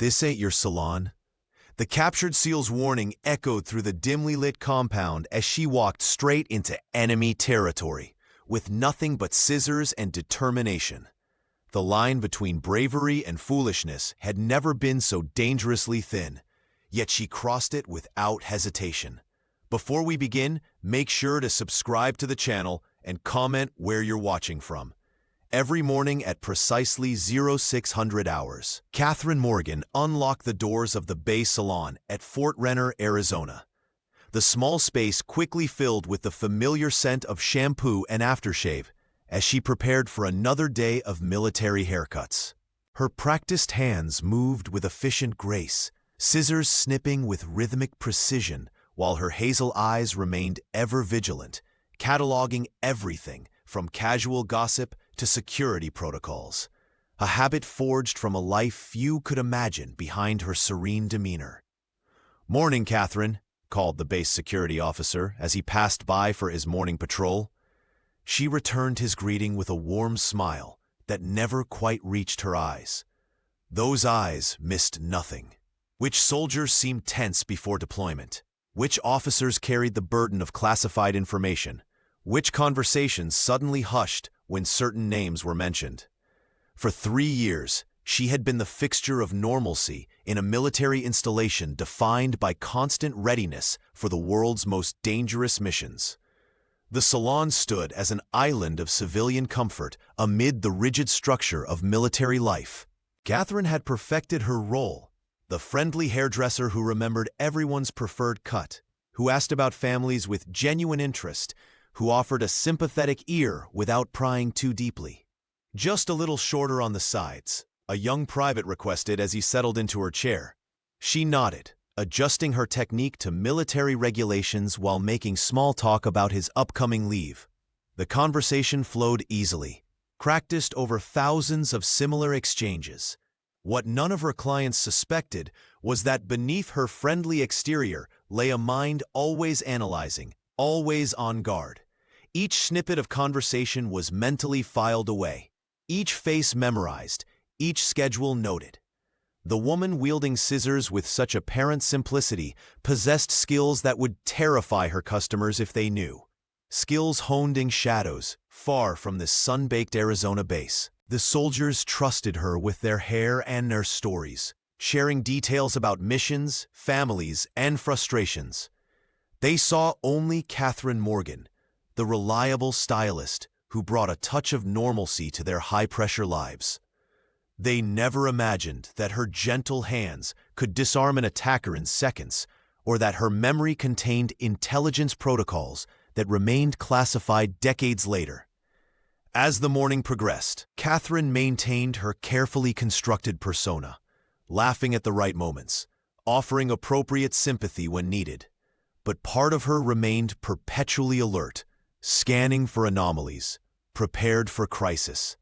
"This ain't your salon." The captured seal's warning echoed through the dimly lit compound as she walked straight into enemy territory, with nothing but scissors and determination. The line between bravery and foolishness had never been so dangerously thin, yet she crossed it without hesitation. Before we begin, make sure to subscribe to the channel and comment where you're watching from. Every morning at precisely 0600 hours, Catherine Morgan unlocked the doors of the Bay Salon at Fort Renner, Arizona. The small space quickly filled with the familiar scent of shampoo and aftershave as she prepared for another day of military haircuts. Her practiced hands moved with efficient grace, scissors snipping with rhythmic precision, while her hazel eyes remained ever vigilant, cataloging everything from casual gossip to security protocols, a habit forged from a life few could imagine behind her serene demeanor. "Morning, Catherine," called the base security officer as he passed by for his morning patrol. She returned his greeting with a warm smile that never quite reached her eyes. Those eyes missed nothing. Which soldiers seemed tense before deployment? Which officers carried the burden of classified information? Which conversations suddenly hushed when certain names were mentioned? For 3 years, she had been the fixture of normalcy in a military installation defined by constant readiness for the world's most dangerous missions. The salon stood as an island of civilian comfort amid the rigid structure of military life. Catherine had perfected her role, the friendly hairdresser who remembered everyone's preferred cut, who asked about families with genuine interest, who offered a sympathetic ear without prying too deeply. "Just a little shorter on the sides," a young private requested as he settled into her chair. She nodded, adjusting her technique to military regulations while making small talk about his upcoming leave. The conversation flowed easily, practiced over thousands of similar exchanges. What none of her clients suspected was that beneath her friendly exterior lay a mind always analyzing, always on guard. Each snippet of conversation was mentally filed away, each face memorized, each schedule noted. The woman wielding scissors with such apparent simplicity possessed skills that would terrify her customers if they knew. Skills honed in shadows, far from this sun-baked Arizona base. The soldiers trusted her with their hair and their stories, sharing details about missions, families, and frustrations. They saw only Catherine Morgan, the reliable stylist who brought a touch of normalcy to their high-pressure lives. They never imagined that her gentle hands could disarm an attacker in seconds, or that her memory contained intelligence protocols that remained classified decades later. As the morning progressed, Catherine maintained her carefully constructed persona, laughing at the right moments, offering appropriate sympathy when needed. But part of her remained perpetually alert, scanning for anomalies, prepared for crisis.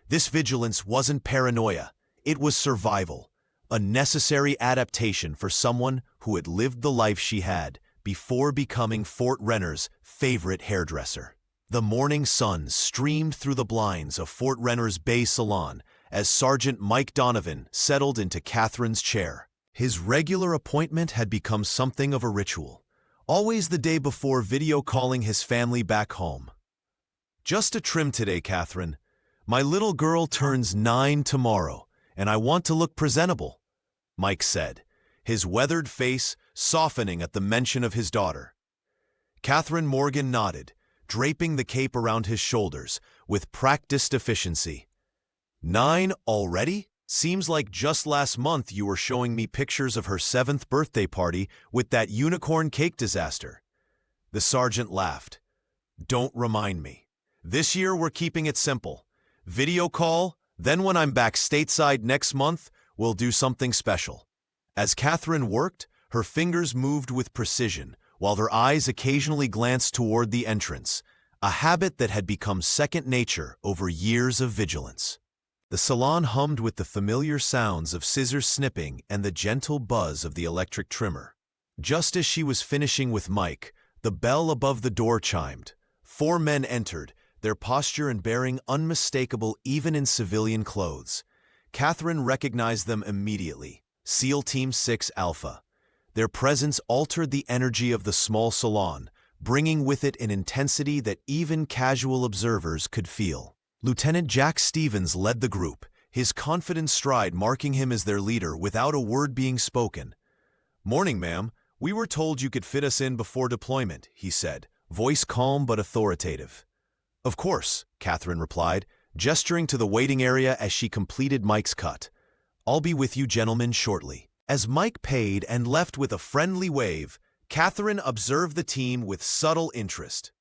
This vigilance wasn't paranoia, it was survival, a necessary adaptation for someone who had lived the life she had before becoming Fort Renner's favorite hairdresser. The morning sun streamed through the blinds of Fort Renner's Bay Salon as Sergeant Mike Donovan settled into Catherine's chair. His regular appointment had become something of a ritual, always the day before video calling his family back home. "Just a trim today, Catherine. My little girl turns 9 tomorrow, and I want to look presentable," Mike said, his weathered face softening at the mention of his daughter. Catherine Morgan nodded, draping the cape around his shoulders with practiced efficiency. "9 already? Seems like just last month you were showing me pictures of her 7th birthday party with that unicorn cake disaster." The sergeant laughed. "Don't remind me. This year we're keeping it simple. Video call, then when I'm back stateside next month, we'll do something special." As Catherine worked, her fingers moved with precision, while her eyes occasionally glanced toward the entrance, a habit that had become second nature over years of vigilance. The salon hummed with the familiar sounds of scissors snipping and the gentle buzz of the electric trimmer. Just as she was finishing with Mike, the bell above the door chimed. 4 men entered, their posture and bearing unmistakable even in civilian clothes. Catherine recognized them immediately. SEAL Team 6 Alpha. Their presence altered the energy of the small salon, bringing with it an intensity that even casual observers could feel. Lieutenant Jack Stevens led the group, his confident stride marking him as their leader without a word being spoken. "Morning, ma'am. We were told you could fit us in before deployment," he said, voice calm but authoritative. "Of course," Catherine replied, gesturing to the waiting area as she completed Mike's cut. "I'll be with you gentlemen shortly." As Mike paid and left with a friendly wave, Catherine observed the team with subtle interest.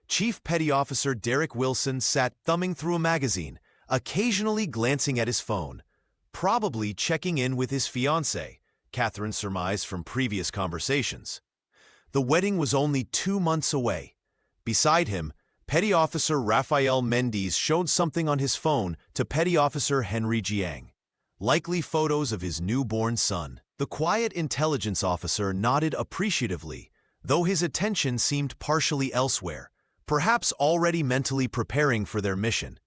Chief Petty Officer Derek Wilson sat thumbing through a magazine, occasionally glancing at his phone. Probably checking in with his fiancée, Catherine surmised from previous conversations. The wedding was only 2 months away. Beside him, Petty Officer Rafael Mendez showed something on his phone to Petty Officer Henry Jiang. Likely photos of his newborn son. The quiet intelligence officer nodded appreciatively, though his attention seemed partially elsewhere, perhaps already mentally preparing for their mission.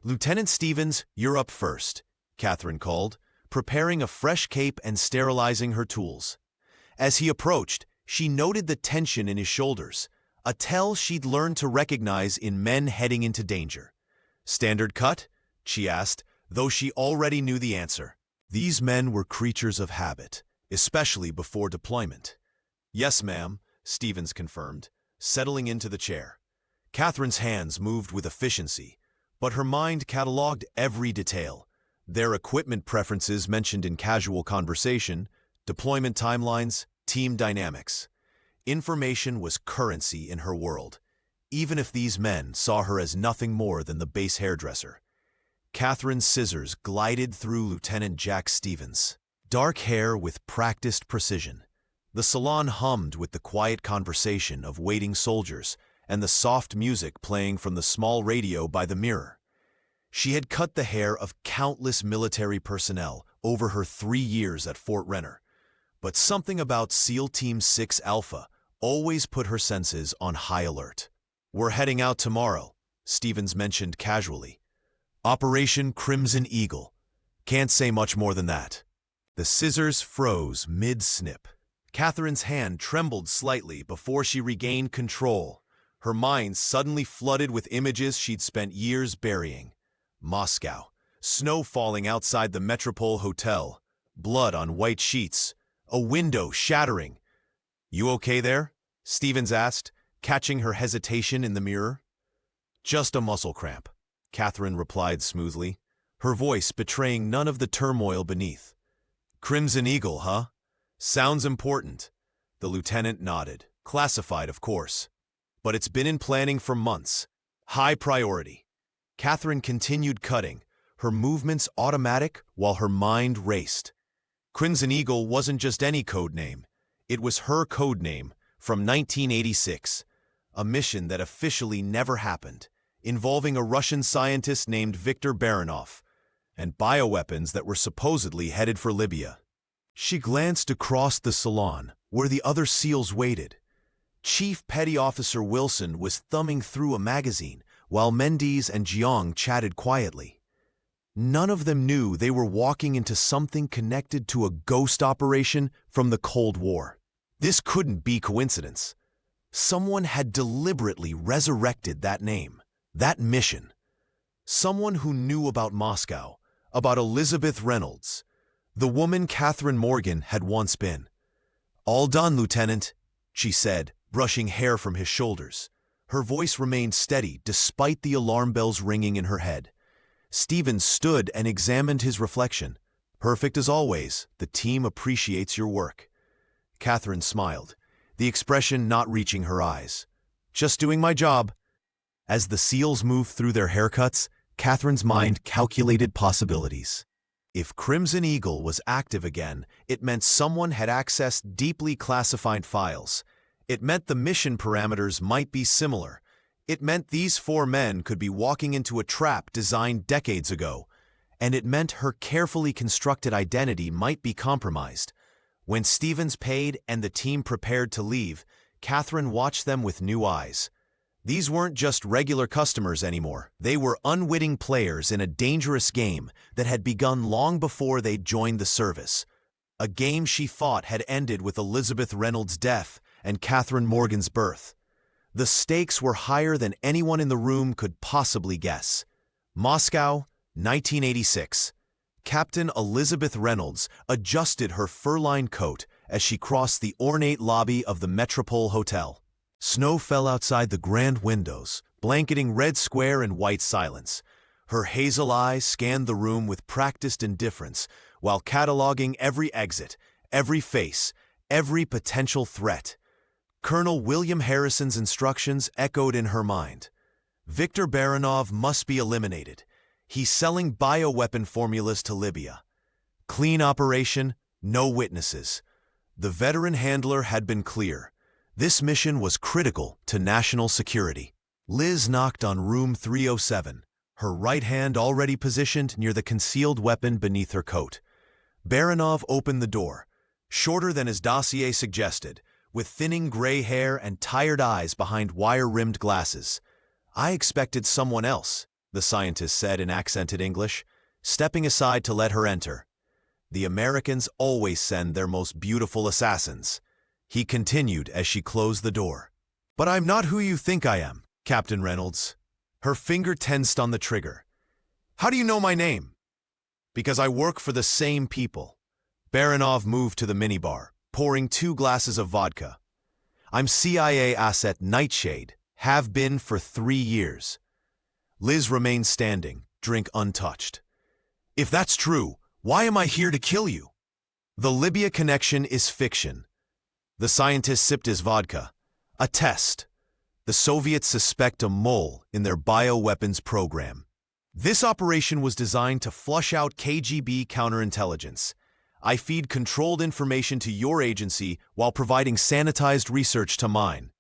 "Lieutenant Stevens, you're up first," Catherine called, preparing a fresh cape and sterilizing her tools. As he approached, she noted the tension in his shoulders, a tell she'd learned to recognize in men heading into danger. "Standard cut?" she asked, though she already knew the answer. These men were creatures of habit, especially before deployment. "Yes, ma'am," Stevens confirmed, settling into the chair. Catherine's hands moved with efficiency, but her mind cataloged every detail. Their equipment preferences mentioned in casual conversation, deployment timelines, team dynamics. Information was currency in her world, even if these men saw her as nothing more than the base hairdresser. Catherine's scissors glided through Lieutenant Jack Stevens' dark hair with practiced precision. The salon hummed with the quiet conversation of waiting soldiers and the soft music playing from the small radio by the mirror. She had cut the hair of countless military personnel over her 3 years at Fort Renner, but something about SEAL Team 6 Alpha always put her senses on high alert. "We're heading out tomorrow," Stevens mentioned casually. "Operation Crimson Eagle. Can't say much more than that." The scissors froze mid-snip. Catherine's hand trembled slightly before she regained control, her mind suddenly flooded with images she'd spent years burying. Moscow, snow falling outside the Metropole Hotel, blood on white sheets, a window shattering. "You okay there?" Stevens asked, catching her hesitation in the mirror. "Just a muscle cramp," Catherine replied smoothly, her voice betraying none of the turmoil beneath. "Crimson Eagle, huh? Sounds important." The lieutenant nodded. "Classified, of course. But it's been in planning for months. High priority." Catherine continued cutting, her movements automatic while her mind raced. Crimson Eagle wasn't just any code name. It was her code name from 1986, a mission that officially never happened, involving a Russian scientist named Viktor Baranov, and bioweapons that were supposedly headed for Libya. She glanced across the salon, where the other SEALs waited. Chief Petty Officer Wilson was thumbing through a magazine, while Mendez and Jiang chatted quietly. None of them knew they were walking into something connected to a ghost operation from the Cold War. This couldn't be coincidence. Someone had deliberately resurrected that name, that mission. Someone who knew about Moscow, about Elizabeth Reynolds, the woman Catherine Morgan had once been. "All done, Lieutenant," she said, brushing hair from his shoulders. Her voice remained steady despite the alarm bells ringing in her head. Stevens stood and examined his reflection. "Perfect as always. The team appreciates your work." Catherine smiled, the expression not reaching her eyes. "Just doing my job." As the SEALs moved through their haircuts, Catherine's mind calculated possibilities. If Crimson Eagle was active again, it meant someone had accessed deeply classified files. It meant the mission parameters might be similar. It meant these 4 men could be walking into a trap designed decades ago. And it meant her carefully constructed identity might be compromised. When Stevens paid and the team prepared to leave, Catherine watched them with new eyes. These weren't just regular customers anymore. They were unwitting players in a dangerous game that had begun long before they'd joined the service. A game she fought had ended with Elizabeth Reynolds' death and Catherine Morgan's birth. The stakes were higher than anyone in the room could possibly guess. Moscow, 1986. Captain Elizabeth Reynolds adjusted her fur-lined coat as she crossed the ornate lobby of the Metropole Hotel. Snow fell outside the grand windows, blanketing Red Square in white silence. Her hazel eyes scanned the room with practiced indifference, while cataloging every exit, every face, every potential threat. Colonel William Harrison's instructions echoed in her mind. Viktor Baranov must be eliminated. He's selling bioweapon formulas to Libya. Clean operation, no witnesses. The veteran handler had been clear. This mission was critical to national security. Liz knocked on room 307, her right hand already positioned near the concealed weapon beneath her coat. Baranov opened the door, shorter than his dossier suggested, with thinning gray hair and tired eyes behind wire-rimmed glasses. "I expected someone else," the scientist said in accented English, stepping aside to let her enter. "The Americans always send their most beautiful assassins," he continued as she closed the door. "But I'm not who you think I am, Captain Reynolds." Her finger tensed on the trigger. "How do you know my name?" "Because I work for the same people." Baranov moved to the minibar, pouring 2 glasses of vodka. "I'm CIA asset Nightshade, have been for 3 years. Liz remained standing, drink untouched. "If that's true, why am I here to kill you?" "The Libya connection is fiction." The scientist sipped his vodka. "A test. The Soviets suspect a mole in their bioweapons program. This operation was designed to flush out KGB counterintelligence. I feed controlled information to your agency while providing sanitized research to mine."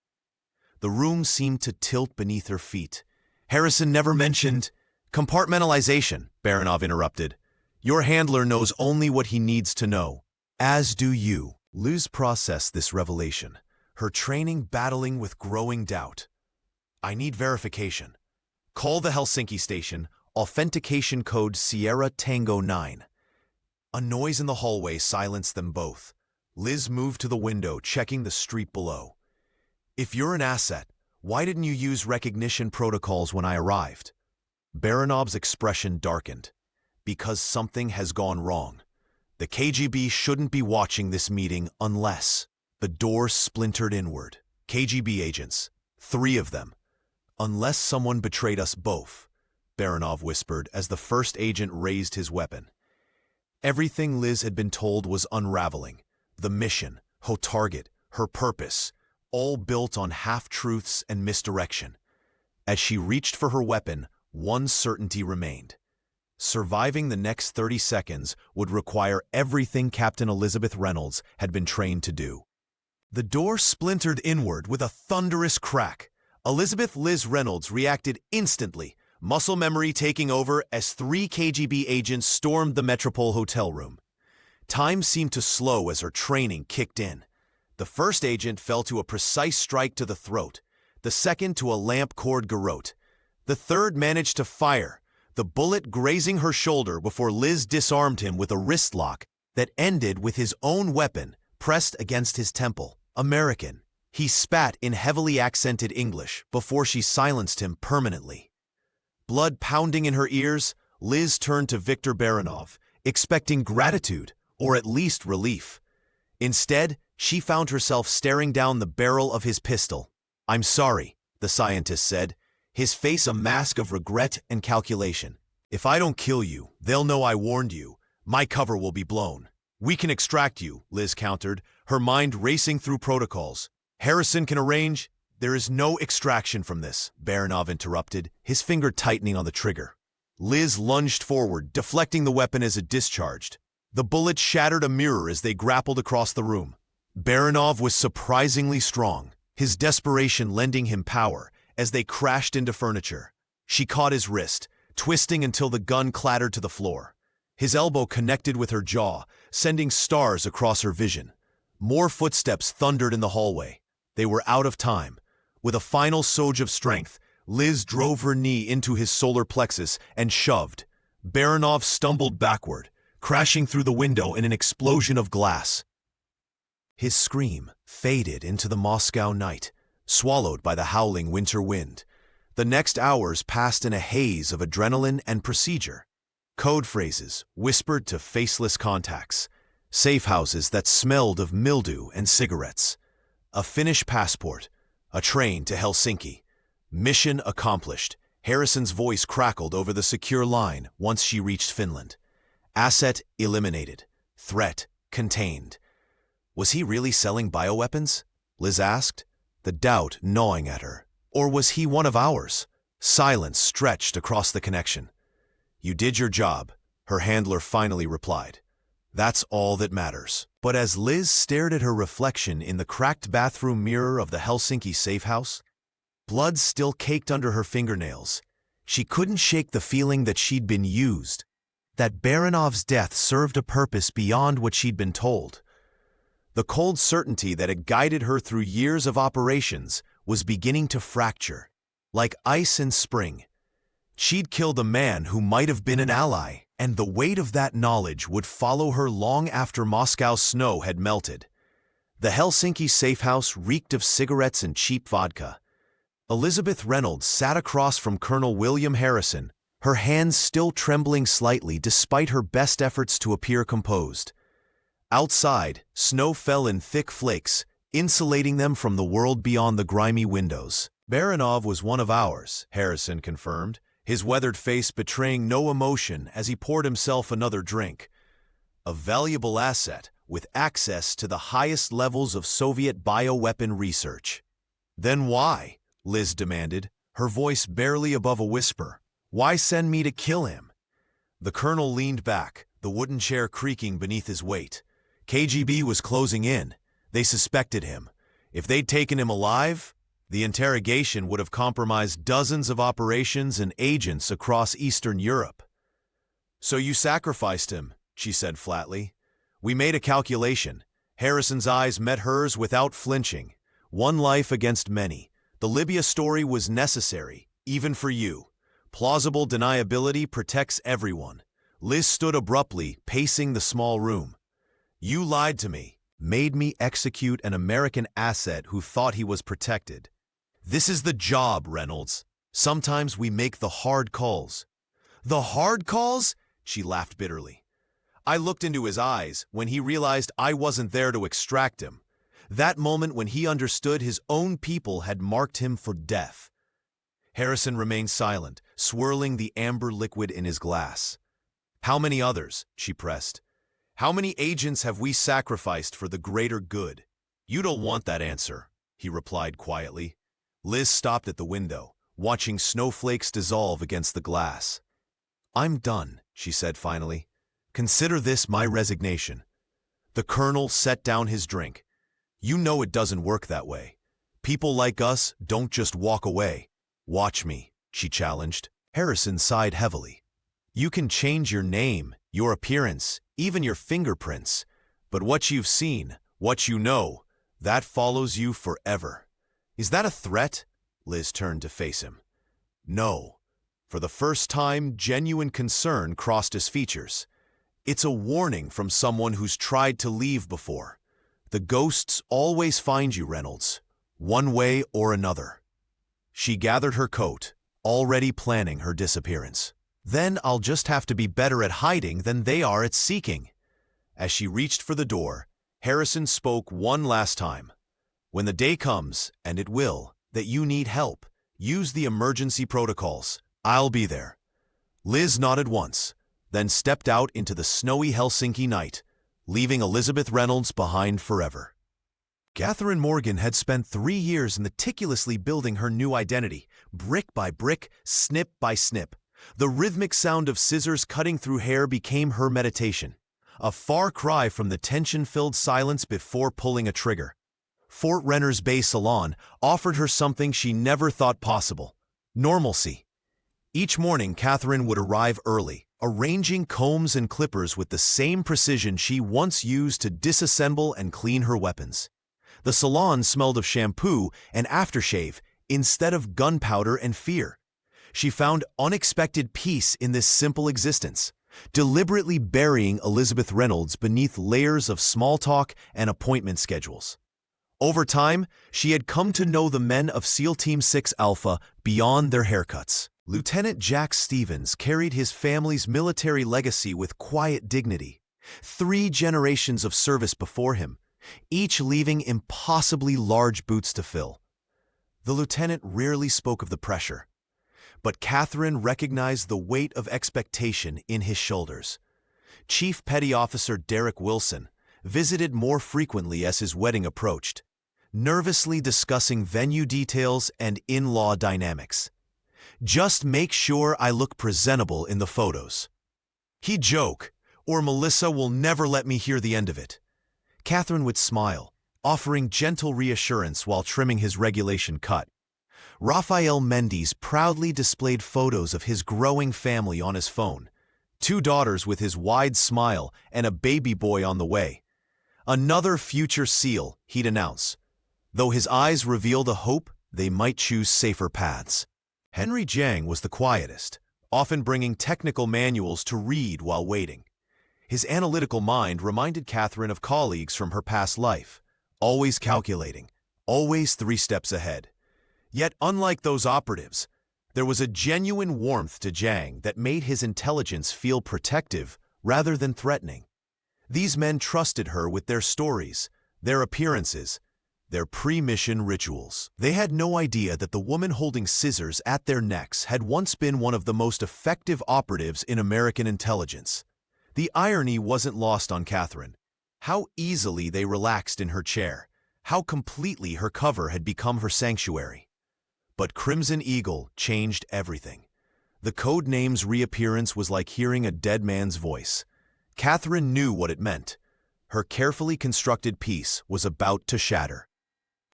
The room seemed to tilt beneath her feet. "Harrison never mentioned—" "Compartmentalization," Baranov interrupted. "Your handler knows only what he needs to know. As do you." Liz processed this revelation, her training battling with growing doubt. "I need verification. Call the Helsinki station, authentication code Sierra Tango 9. A noise in the hallway silenced them both. Liz moved to the window, checking the street below. "If you're an asset, why didn't you use recognition protocols when I arrived?" Baranov's expression darkened. "Because something has gone wrong. The KGB shouldn't be watching this meeting unless—" The door splintered inward. "KGB agents. 3 of them. Unless someone betrayed us both," Baranov whispered as the first agent raised his weapon. Everything Liz had been told was unraveling. The mission, her target, her purpose, all built on half-truths and misdirection. As she reached for her weapon, one certainty remained. Surviving the next 30 seconds would require everything Captain Elizabeth Reynolds had been trained to do. The door splintered inward with a thunderous crack. Elizabeth Liz Reynolds reacted instantly, muscle memory taking over as 3 KGB agents stormed the Metropole hotel room. Time seemed to slow as her training kicked in. The first agent fell to a precise strike to the throat, the second to a lamp-cord garrote. The third managed to fire, the bullet grazing her shoulder before Liz disarmed him with a wrist lock that ended with his own weapon pressed against his temple. "American," he spat in heavily accented English before she silenced him permanently. Blood pounding in her ears, Liz turned to Viktor Baranov, expecting gratitude or at least relief. Instead, she found herself staring down the barrel of his pistol. "I'm sorry," the scientist said, his face a mask of regret and calculation. "If I don't kill you, they'll know I warned you. My cover will be blown." "We can extract you," Liz countered, her mind racing through protocols. "Harrison can arrange—" "There is no extraction from this," Baranov interrupted, his finger tightening on the trigger. Liz lunged forward, deflecting the weapon as it discharged. The bullet shattered a mirror as they grappled across the room. Baranov was surprisingly strong, his desperation lending him power as they crashed into furniture. She caught his wrist, twisting until the gun clattered to the floor. His elbow connected with her jaw, sending stars across her vision. More footsteps thundered in the hallway. They were out of time. With a final surge of strength, Liz drove her knee into his solar plexus and shoved. Baranov stumbled backward, crashing through the window in an explosion of glass. His scream faded into the Moscow night, swallowed by the howling winter wind. The next hours passed in a haze of adrenaline and procedure. Code phrases whispered to faceless contacts, safe houses that smelled of mildew and cigarettes, a Finnish passport, a train to Helsinki. Mission accomplished. Harrison's voice crackled over the secure line once she reached Finland. Asset eliminated. Threat contained. Was he really selling bioweapons? Liz asked, the doubt gnawing at her. Or was he one of ours? Silence stretched across the connection. You did your job, her handler finally replied. That's all that matters. But as Liz stared at her reflection in the cracked bathroom mirror of the Helsinki safe house, blood still caked under her fingernails. She couldn't shake the feeling that she'd been used, that Baranov's death served a purpose beyond what she'd been told. The cold certainty that had guided her through years of operations was beginning to fracture, like ice in spring. She'd killed a man who might have been an ally, and the weight of that knowledge would follow her long after Moscow's snow had melted. The Helsinki safe house reeked of cigarettes and cheap vodka. Elizabeth Reynolds sat across from Colonel William Harrison, her hands still trembling slightly despite her best efforts to appear composed. Outside, snow fell in thick flakes, insulating them from the world beyond the grimy windows. Baranov was one of ours, Harrison confirmed, his weathered face betraying no emotion as he poured himself another drink. A valuable asset with access to the highest levels of Soviet bioweapon research. Then why? Liz demanded, her voice barely above a whisper. Why send me to kill him? The colonel leaned back, the wooden chair creaking beneath his weight. KGB was closing in. They suspected him. If they'd taken him alive, the interrogation would have compromised dozens of operations and agents across Eastern Europe. So you sacrificed him, she said flatly. We made a calculation. Harrison's eyes met hers without flinching. One life against many. The Libya story was necessary, even for you. Plausible deniability protects everyone. Liz stood abruptly, pacing the small room. You lied to me, made me execute an American asset who thought he was protected. This is the job, Reynolds. Sometimes we make the hard calls. The hard calls? She laughed bitterly. I looked into his eyes when he realized I wasn't there to extract him. That moment when he understood his own people had marked him for death. Harrison remained silent, swirling the amber liquid in his glass. How many others? She pressed. How many agents have we sacrificed for the greater good? You don't want that answer, he replied quietly. Liz stopped at the window, watching snowflakes dissolve against the glass. I'm done, she said finally. Consider this my resignation. The colonel set down his drink. You know it doesn't work that way. People like us don't just walk away. Watch me, she challenged. Harrison sighed heavily. You can change your name, your appearance, even your fingerprints, but what you've seen, what you know, that follows you forever. Is that a threat? Liz turned to face him. No. For the first time, genuine concern crossed his features. It's a warning from someone who's tried to leave before. The ghosts always find you, Reynolds, one way or another. She gathered her coat, already planning her disappearance. Then I'll just have to be better at hiding than they are at seeking. As she reached for the door, Harrison spoke one last time. When the day comes, and it will, that you need help, use the emergency protocols. I'll be there. Liz nodded once, then stepped out into the snowy Helsinki night, leaving Elizabeth Reynolds behind forever. Catherine Morgan had spent 3 years meticulously building her new identity, brick by brick, snip by snip. The rhythmic sound of scissors cutting through hair became her meditation, a far cry from the tension-filled silence before pulling a trigger. Fort Renner's Bay Salon offered her something she never thought possible: normalcy. Each morning, Catherine would arrive early, arranging combs and clippers with the same precision she once used to disassemble and clean her weapons. The salon smelled of shampoo and aftershave instead of gunpowder and fear. She found unexpected peace in this simple existence, deliberately burying Elizabeth Reynolds beneath layers of small talk and appointment schedules. Over time, she had come to know the men of SEAL Team 6 Alpha beyond their haircuts. Lieutenant Jack Stevens carried his family's military legacy with quiet dignity. 3 generations of service before him, each leaving impossibly large boots to fill. The lieutenant rarely spoke of the pressure, but Catherine recognized the weight of expectation in his shoulders. Chief Petty Officer Derek Wilson visited more frequently as his wedding approached, nervously discussing venue details and in-law dynamics. "Just make sure I look presentable in the photos," he'd joke, "or Melissa will never let me hear the end of it." Catherine would smile, offering gentle reassurance while trimming his regulation cut. Rafael Mendes proudly displayed photos of his growing family on his phone, 2 daughters with his wide smile and a baby boy on the way. Another future SEAL, he'd announce, though his eyes revealed a hope they might choose safer paths. Henry Jiang was the quietest, often bringing technical manuals to read while waiting. His analytical mind reminded Catherine of colleagues from her past life, always calculating, always 3 steps ahead. Yet, unlike those operatives, there was a genuine warmth to Jiang that made his intelligence feel protective rather than threatening. These men trusted her with their stories, their appearances, their pre-mission rituals. They had no idea that the woman holding scissors at their necks had once been one of the most effective operatives in American intelligence. The irony wasn't lost on Catherine. How easily they relaxed in her chair, how completely her cover had become her sanctuary. But Crimson Eagle changed everything. The code name's reappearance was like hearing a dead man's voice. Catherine knew what it meant. Her carefully constructed piece was about to shatter.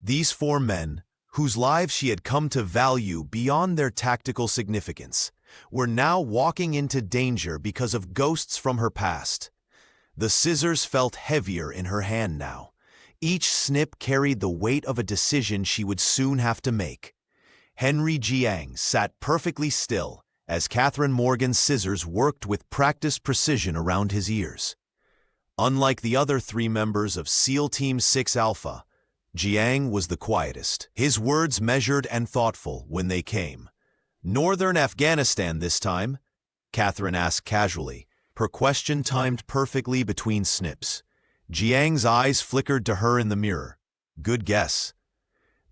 These 4 men, whose lives she had come to value beyond their tactical significance, were now walking into danger because of ghosts from her past. The scissors felt heavier in her hand now. Each snip carried the weight of a decision she would soon have to make. Henry Jiang sat perfectly still as Catherine Morgan's scissors worked with practiced precision around his ears. Unlike the other 3 members of SEAL Team 6 Alpha, Jiang was the quietest, his words measured and thoughtful when they came. "Northern Afghanistan this time?" Catherine asked casually, her question timed perfectly between snips. Jiang's eyes flickered to her in the mirror. "Good guess.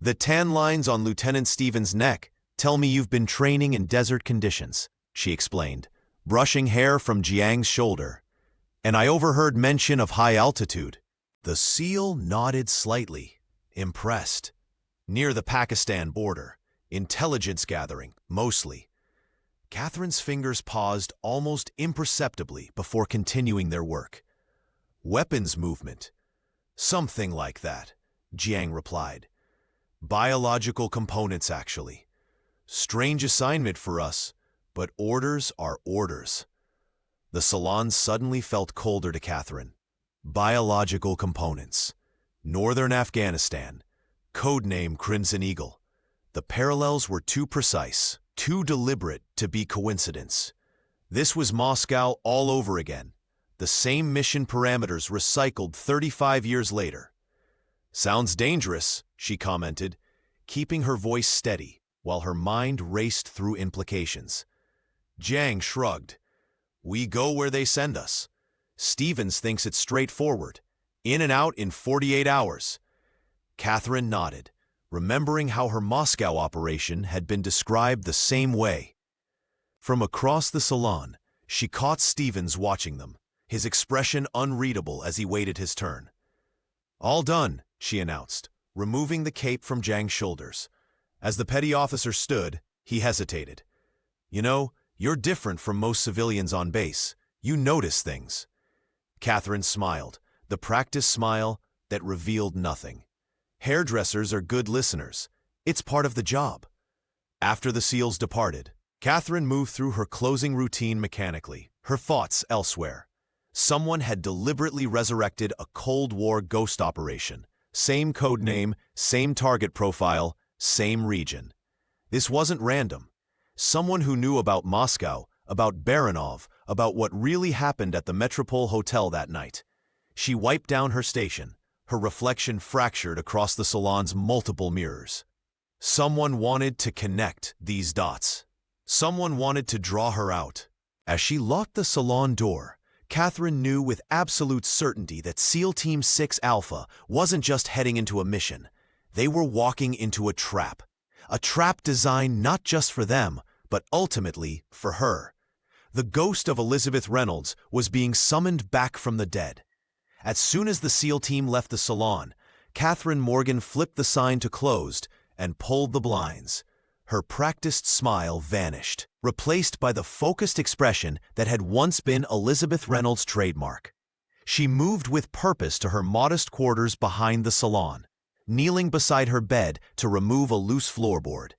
The tan lines on Lieutenant Stevens' neck tell me you've been training in desert conditions," she explained, brushing hair from Jiang's shoulder. "And I overheard mention of high altitude." The SEAL nodded slightly, impressed. "Near the Pakistan border. Intelligence gathering, mostly." Catherine's fingers paused almost imperceptibly before continuing their work. "Weapons movement." "Something like that," Jiang replied. "Biological components, actually. Strange assignment for us, but orders are orders." The salon suddenly felt colder to Catherine. Biological components. Northern Afghanistan. Codename Crimson Eagle. The parallels were too precise, too deliberate to be coincidence. This was Moscow all over again. The same mission parameters recycled 35 years later. "Sounds dangerous," she commented, keeping her voice steady while her mind raced through implications. Jiang shrugged. "We go where they send us. Stevens thinks it's straightforward. In and out in 48 hours. Catherine nodded, remembering how her Moscow operation had been described the same way. From across the salon, she caught Stevens watching them, his expression unreadable as he waited his turn. "All done," she announced, removing the cape from Jiang's shoulders. As the petty officer stood, he hesitated. "You know, you're different from most civilians on base. You notice things." Catherine smiled, the practiced smile that revealed nothing. Hairdressers are good listeners. It's part of the job. After the SEALs departed, Catherine moved through her closing routine mechanically, her thoughts elsewhere. Someone had deliberately resurrected a Cold War ghost operation. Same code name, same target profile, same region. This wasn't random. Someone who knew about Moscow, about Baranov, about what really happened at the Metropole Hotel that night. She wiped down her station, her reflection fractured across the salon's multiple mirrors. Someone wanted to connect these dots. Someone wanted to draw her out. As she locked the salon door, Catherine knew with absolute certainty that SEAL Team 6 Alpha wasn't just heading into a mission. They were walking into a trap designed not just for them, but ultimately for her. The ghost of Elizabeth Reynolds was being summoned back from the dead. As soon as the SEAL team left the salon, Catherine Morgan flipped the sign to closed and pulled the blinds. Her practiced smile vanished, replaced by the focused expression that had once been Elizabeth Reynolds' trademark. She moved with purpose to her modest quarters behind the salon, kneeling beside her bed to remove a loose floorboard.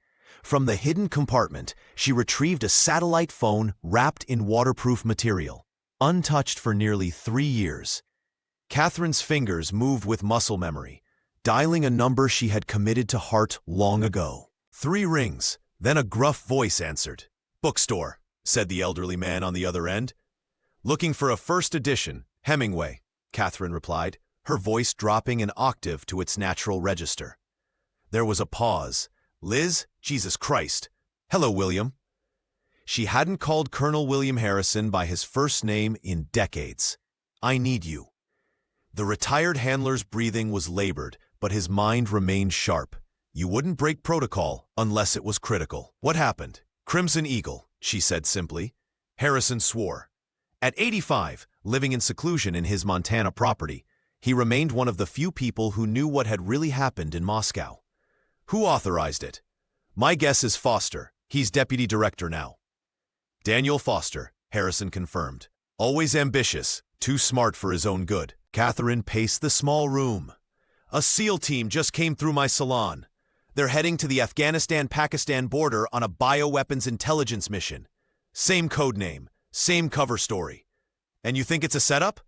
From the hidden compartment, she retrieved a satellite phone wrapped in waterproof material, untouched for nearly 3 years. Catherine's fingers moved with muscle memory, dialing a number she had committed to heart long ago. 3 rings, then a gruff voice answered. "Bookstore," said the elderly man on the other end. "Looking for a first edition, Hemingway," Catherine replied, her voice dropping an octave to its natural register. There was a pause. "Liz? Jesus Christ. Hello, William." She hadn't called Colonel William Harrison by his first name in decades. "I need you." The retired handler's breathing was labored, but his mind remained sharp. "You wouldn't break protocol unless it was critical." "What happened?" "Crimson Eagle," she said simply. Harrison swore. At 85, living in seclusion in his Montana property, he remained one of the few people who knew what had really happened in Moscow. "Who authorized it?" "My guess is Foster. He's deputy director now." "Daniel Foster," Harrison confirmed. "Always ambitious, too smart for his own good." Catherine paced the small room. "A SEAL team just came through my salon. They're heading to the Afghanistan-Pakistan border on a bioweapons intelligence mission. Same code name, same cover story. And you think it's a setup?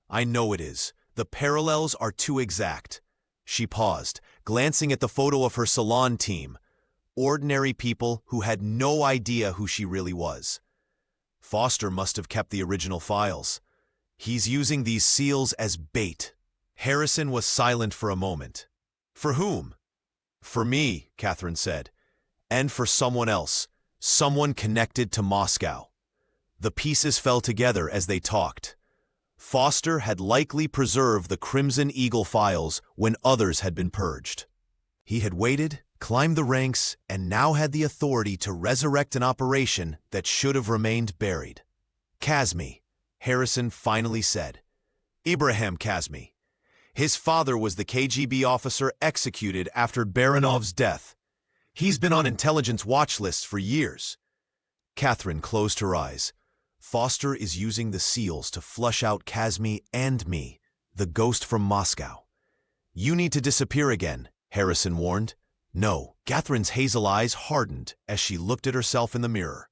I know it is. The parallels are too exact." She paused, glancing at the photo of her salon team. Ordinary people who had no idea who she really was. Foster must have kept the original files. He's using these SEALs as bait. Harrison was silent for a moment. "For whom?" "For me," Catherine said. "And for someone else. Someone connected to Moscow." The pieces fell together as they talked. Foster had likely preserved the Crimson Eagle files when others had been purged. He had waited, climbed the ranks, and now had the authority to resurrect an operation that should have remained buried. "Kazmi," Harrison finally said. "Ibrahim Kazmi. His father was the KGB officer executed after Baranov's death. He's been on intelligence watch lists for years." Catherine closed her eyes. Foster is using the SEALs to flush out Kazmi and me, the ghost from Moscow. "You need to disappear again," Harrison warned. "No." Catherine's hazel eyes hardened as she looked at herself in the mirror.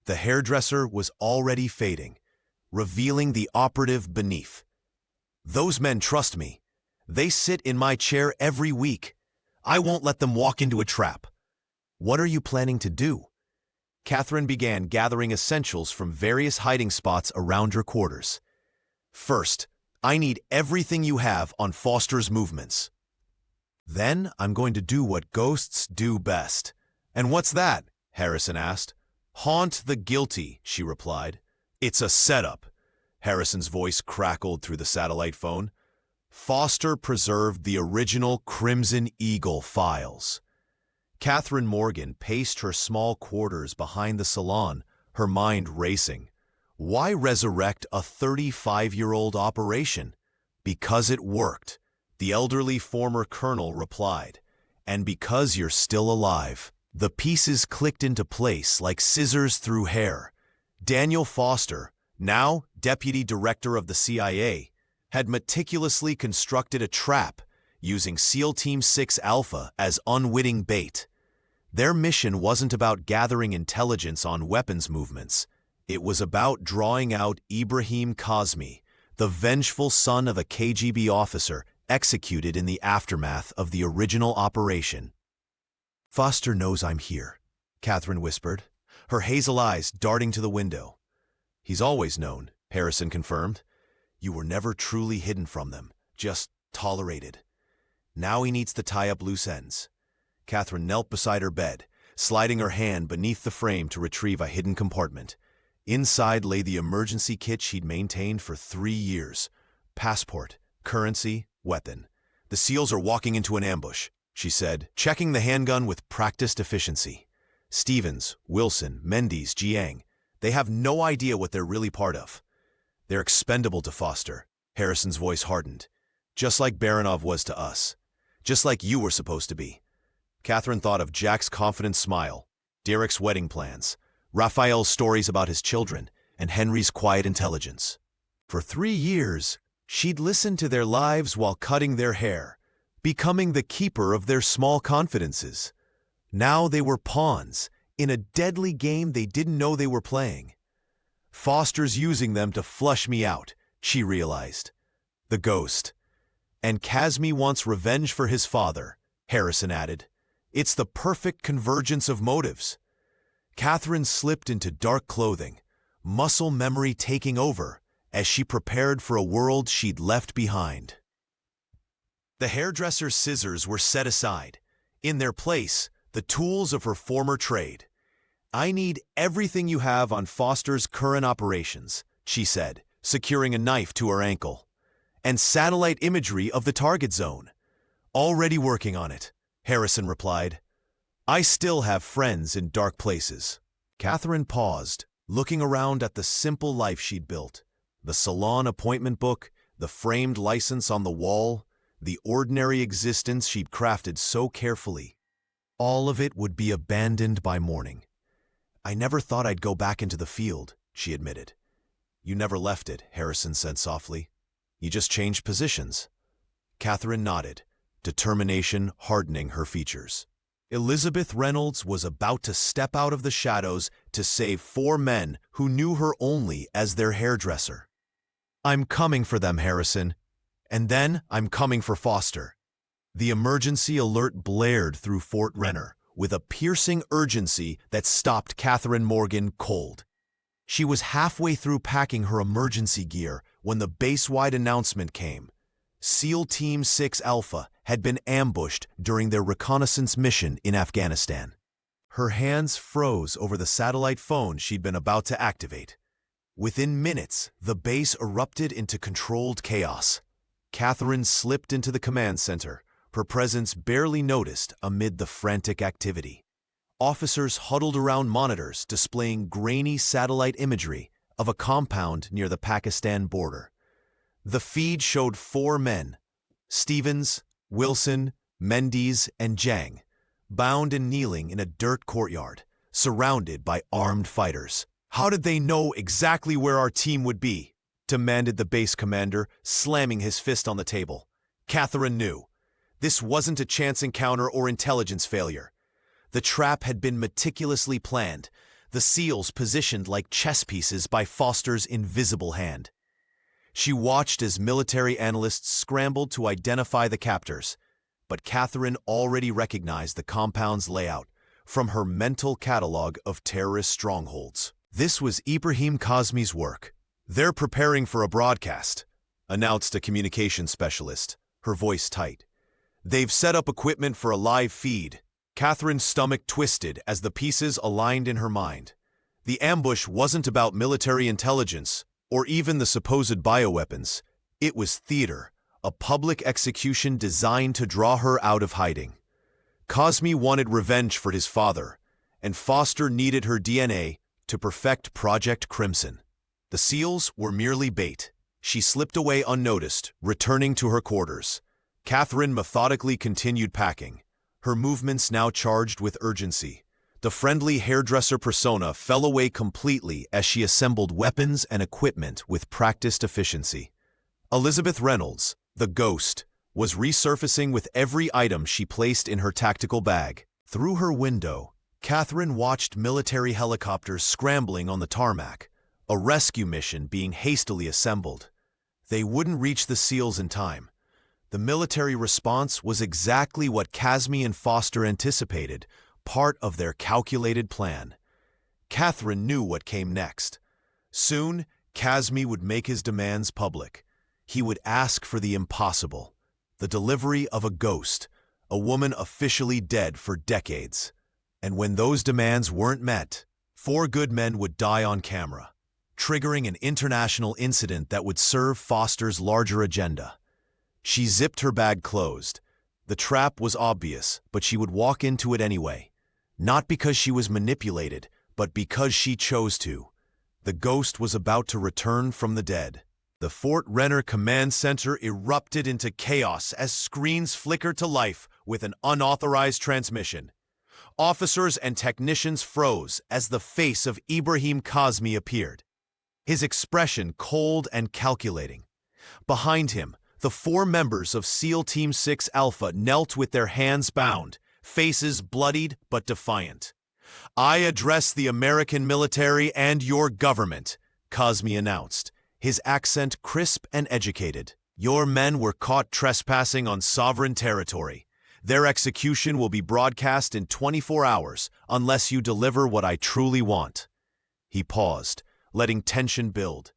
The hairdresser was already fading, revealing the operative beneath. "Those men trust me. They sit in my chair every week. I won't let them walk into a trap." "What are you planning to do?" Catherine began gathering essentials from various hiding spots around her quarters. "First, I need everything you have on Foster's movements. Then I'm going to do what ghosts do best." "And what's that?" Harrison asked. "Haunt the guilty," she replied. "It's a setup." Harrison's voice crackled through the satellite phone. "Foster preserved the original Crimson Eagle files." Catherine Morgan paced her small quarters behind the salon, her mind racing. Why resurrect a 35-year-old operation? "Because it worked," the elderly former colonel replied. "And because you're still alive." The pieces clicked into place like scissors through hair. Daniel Foster, now deputy director of the CIA, had meticulously constructed a trap using SEAL Team 6 Alpha as unwitting bait. Their mission wasn't about gathering intelligence on weapons movements. It was about drawing out Ibrahim Kazmi, the vengeful son of a KGB officer executed in the aftermath of the original operation. "Foster knows I'm here," Catherine whispered, her hazel eyes darting to the window. He's always known, Harrison confirmed. You were never truly hidden from them, just tolerated. Now he needs to tie up loose ends. Catherine knelt beside her bed, sliding her hand beneath the frame to retrieve a hidden compartment. Inside lay the emergency kit she'd maintained for 3 years. Passport, currency, weapon. The SEALs are walking into an ambush, she said, checking the handgun with practiced efficiency. Stevens, Wilson, Mendes, Jiang, they have no idea what they're really part of. They're expendable to Foster. Harrison's voice hardened. Just like Baranov was to us. Just like you were supposed to be. Catherine thought of Jack's confident smile, Derek's wedding plans, Raphael's stories about his children, and Henry's quiet intelligence. For 3 years, she'd listened to their lives while cutting their hair, becoming the keeper of their small confidences. Now they were pawns in a deadly game they didn't know they were playing. Foster's using them to flush me out, she realized. The ghost. And Casmi wants revenge for his father, Harrison added. It's the perfect convergence of motives. Catherine slipped into dark clothing, muscle memory taking over as she prepared for a world she'd left behind. The hairdresser's scissors were set aside. In their place, the tools of her former trade. I need everything you have on Foster's current operations, she said, securing a knife to her ankle. And satellite imagery of the target zone. Already working on it, Harrison replied. I still have friends in dark places. Catherine paused, looking around at the simple life she'd built. The salon appointment book, the framed license on the wall, the ordinary existence she'd crafted so carefully. All of it would be abandoned by morning. I never thought I'd go back into the field, she admitted. You never left it, Harrison said softly. You just changed positions. Catherine nodded, determination hardening her features. Elizabeth Reynolds was about to step out of the shadows to save 4 men who knew her only as their hairdresser. I'm coming for them, Harrison. And then I'm coming for Foster. The emergency alert blared through Fort Renner with a piercing urgency that stopped Catherine Morgan cold. She was halfway through packing her emergency gear when the base-wide announcement came. SEAL Team 6 Alpha had been ambushed during their reconnaissance mission in Afghanistan. Her hands froze over the satellite phone she'd been about to activate. Within minutes, the base erupted into controlled chaos. Catherine slipped into the command center, her presence barely noticed amid the frantic activity. Officers huddled around monitors displaying grainy satellite imagery of a compound near the Pakistan border. The feed showed 4 men, Stevens, Wilson, Mendes, and Jiang, bound and kneeling in a dirt courtyard, surrounded by armed fighters. How did they know exactly where our team would be? Demanded the base commander, slamming his fist on the table. Catherine knew. This wasn't a chance encounter or intelligence failure. The trap had been meticulously planned, the SEALs positioned like chess pieces by Foster's invisible hand. She watched as military analysts scrambled to identify the captors, but Catherine already recognized the compound's layout from her mental catalog of terrorist strongholds. This was Ibrahim Kazmi's work. They're preparing for a broadcast, announced a communications specialist, her voice tight. They've set up equipment for a live feed. Catherine's stomach twisted as the pieces aligned in her mind. The ambush wasn't about military intelligence or even the supposed bioweapons. It was theater, a public execution designed to draw her out of hiding. Cosme wanted revenge for his father, and Foster needed her DNA to perfect Project Crimson. The SEALs were merely bait. She slipped away unnoticed, returning to her quarters. Catherine methodically continued packing, her movements now charged with urgency. The friendly hairdresser persona fell away completely as she assembled weapons and equipment with practiced efficiency. Elizabeth Reynolds, the ghost, was resurfacing with every item she placed in her tactical bag. Through her window, Catherine watched military helicopters scrambling on the tarmac, a rescue mission being hastily assembled. They wouldn't reach the SEALs in time. The military response was exactly what Casmi and Foster anticipated, part of their calculated plan. Catherine knew what came next. Soon, Kazmi would make his demands public. He would ask for the impossible, the delivery of a ghost, a woman officially dead for decades. And when those demands weren't met, 4 good men would die on camera, triggering an international incident that would serve Foster's larger agenda. She zipped her bag closed. The trap was obvious, but she would walk into it anyway. Not because she was manipulated, but because she chose to. The ghost was about to return from the dead. The Fort Renner Command Center erupted into chaos as screens flickered to life with an unauthorized transmission. Officers and technicians froze as the face of Ibrahim Kazmi appeared, his expression cold and calculating. Behind him, the 4 members of SEAL Team 6 Alpha knelt with their hands bound, faces bloodied but defiant. "I address the American military and your government," Kazmi announced, his accent crisp and educated. "Your men were caught trespassing on sovereign territory. Their execution will be broadcast in 24 hours unless you deliver what I truly want." He paused, letting tension build.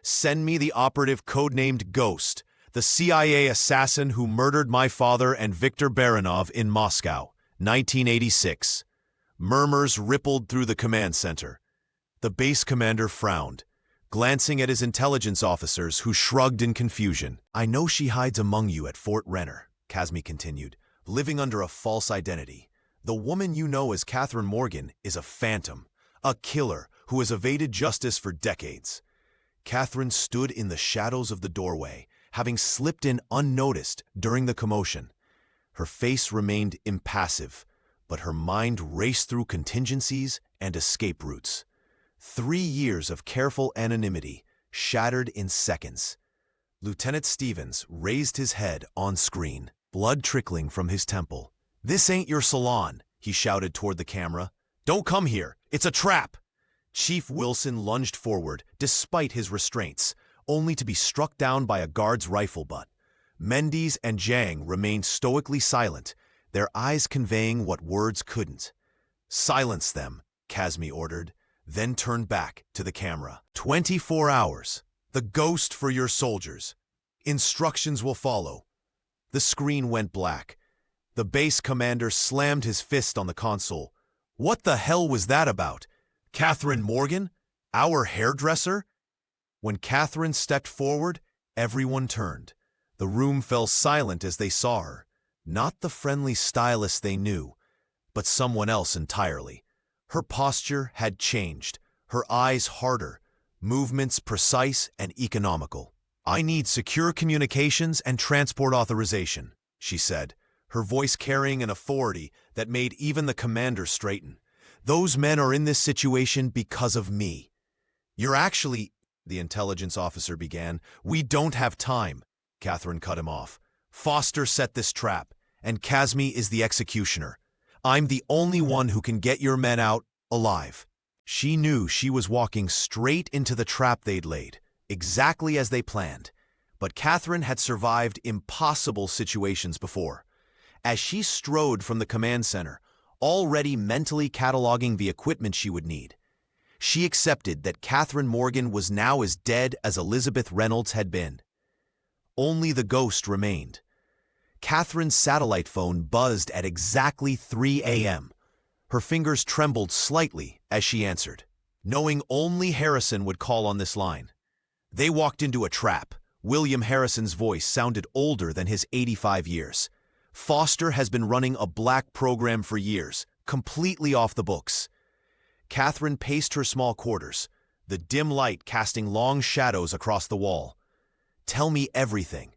"Send me the operative codenamed Ghost, the CIA assassin who murdered my father and Viktor Baranov in Moscow, 1986. Murmurs rippled through the command center. The base commander frowned, glancing at his intelligence officers who shrugged in confusion. "I know she hides among you at Fort Renner," Kazmi continued, "living under a false identity. The woman you know as Catherine Morgan is a phantom, a killer who has evaded justice for decades." Catherine stood in the shadows of the doorway, having slipped in unnoticed during the commotion. Her face remained impassive, but her mind raced through contingencies and escape routes. 3 years of careful anonymity shattered in seconds. Lieutenant Stevens raised his head on screen, blood trickling from his temple. "This ain't your salon," he shouted toward the camera. "Don't come here. It's a trap." Chief Wilson lunged forward, despite his restraints, only to be struck down by a guard's rifle butt. Mendes and Zhang remained stoically silent, their eyes conveying what words couldn't. "Silence them," Kazmi ordered, then turned back to the camera. 24 hours. The ghost for your soldiers. Instructions will follow." The screen went black. The base commander slammed his fist on the console. What the hell was that about? Catherine Morgan? Our hairdresser? When Catherine stepped forward, everyone turned. The room fell silent as they saw her. Not the friendly stylist they knew, but someone else entirely. Her posture had changed, her eyes harder, movements precise and economical. "I need secure communications and transport authorization," she said, her voice carrying an authority that made even the commander straighten. "Those men are in this situation because of me." "You're actually," the intelligence officer began. "We don't have time," Catherine cut him off. "Foster set this trap, and Kazmi is the executioner. I'm the only one who can get your men out alive." She knew she was walking straight into the trap they'd laid, exactly as they planned. But Catherine had survived impossible situations before. As she strode from the command center, already mentally cataloging the equipment she would need, she accepted that Catherine Morgan was now as dead as Elizabeth Reynolds had been. Only the ghost remained. Catherine's satellite phone buzzed at exactly 3 a.m. Her fingers trembled slightly as she answered, knowing only Harrison would call on this line. "They walked into a trap." William Harrison's voice sounded older than his 85 years. "Foster has been running a black program for years, completely off the books." Catherine paced her small quarters, the dim light casting long shadows across the wall. "Tell me everything."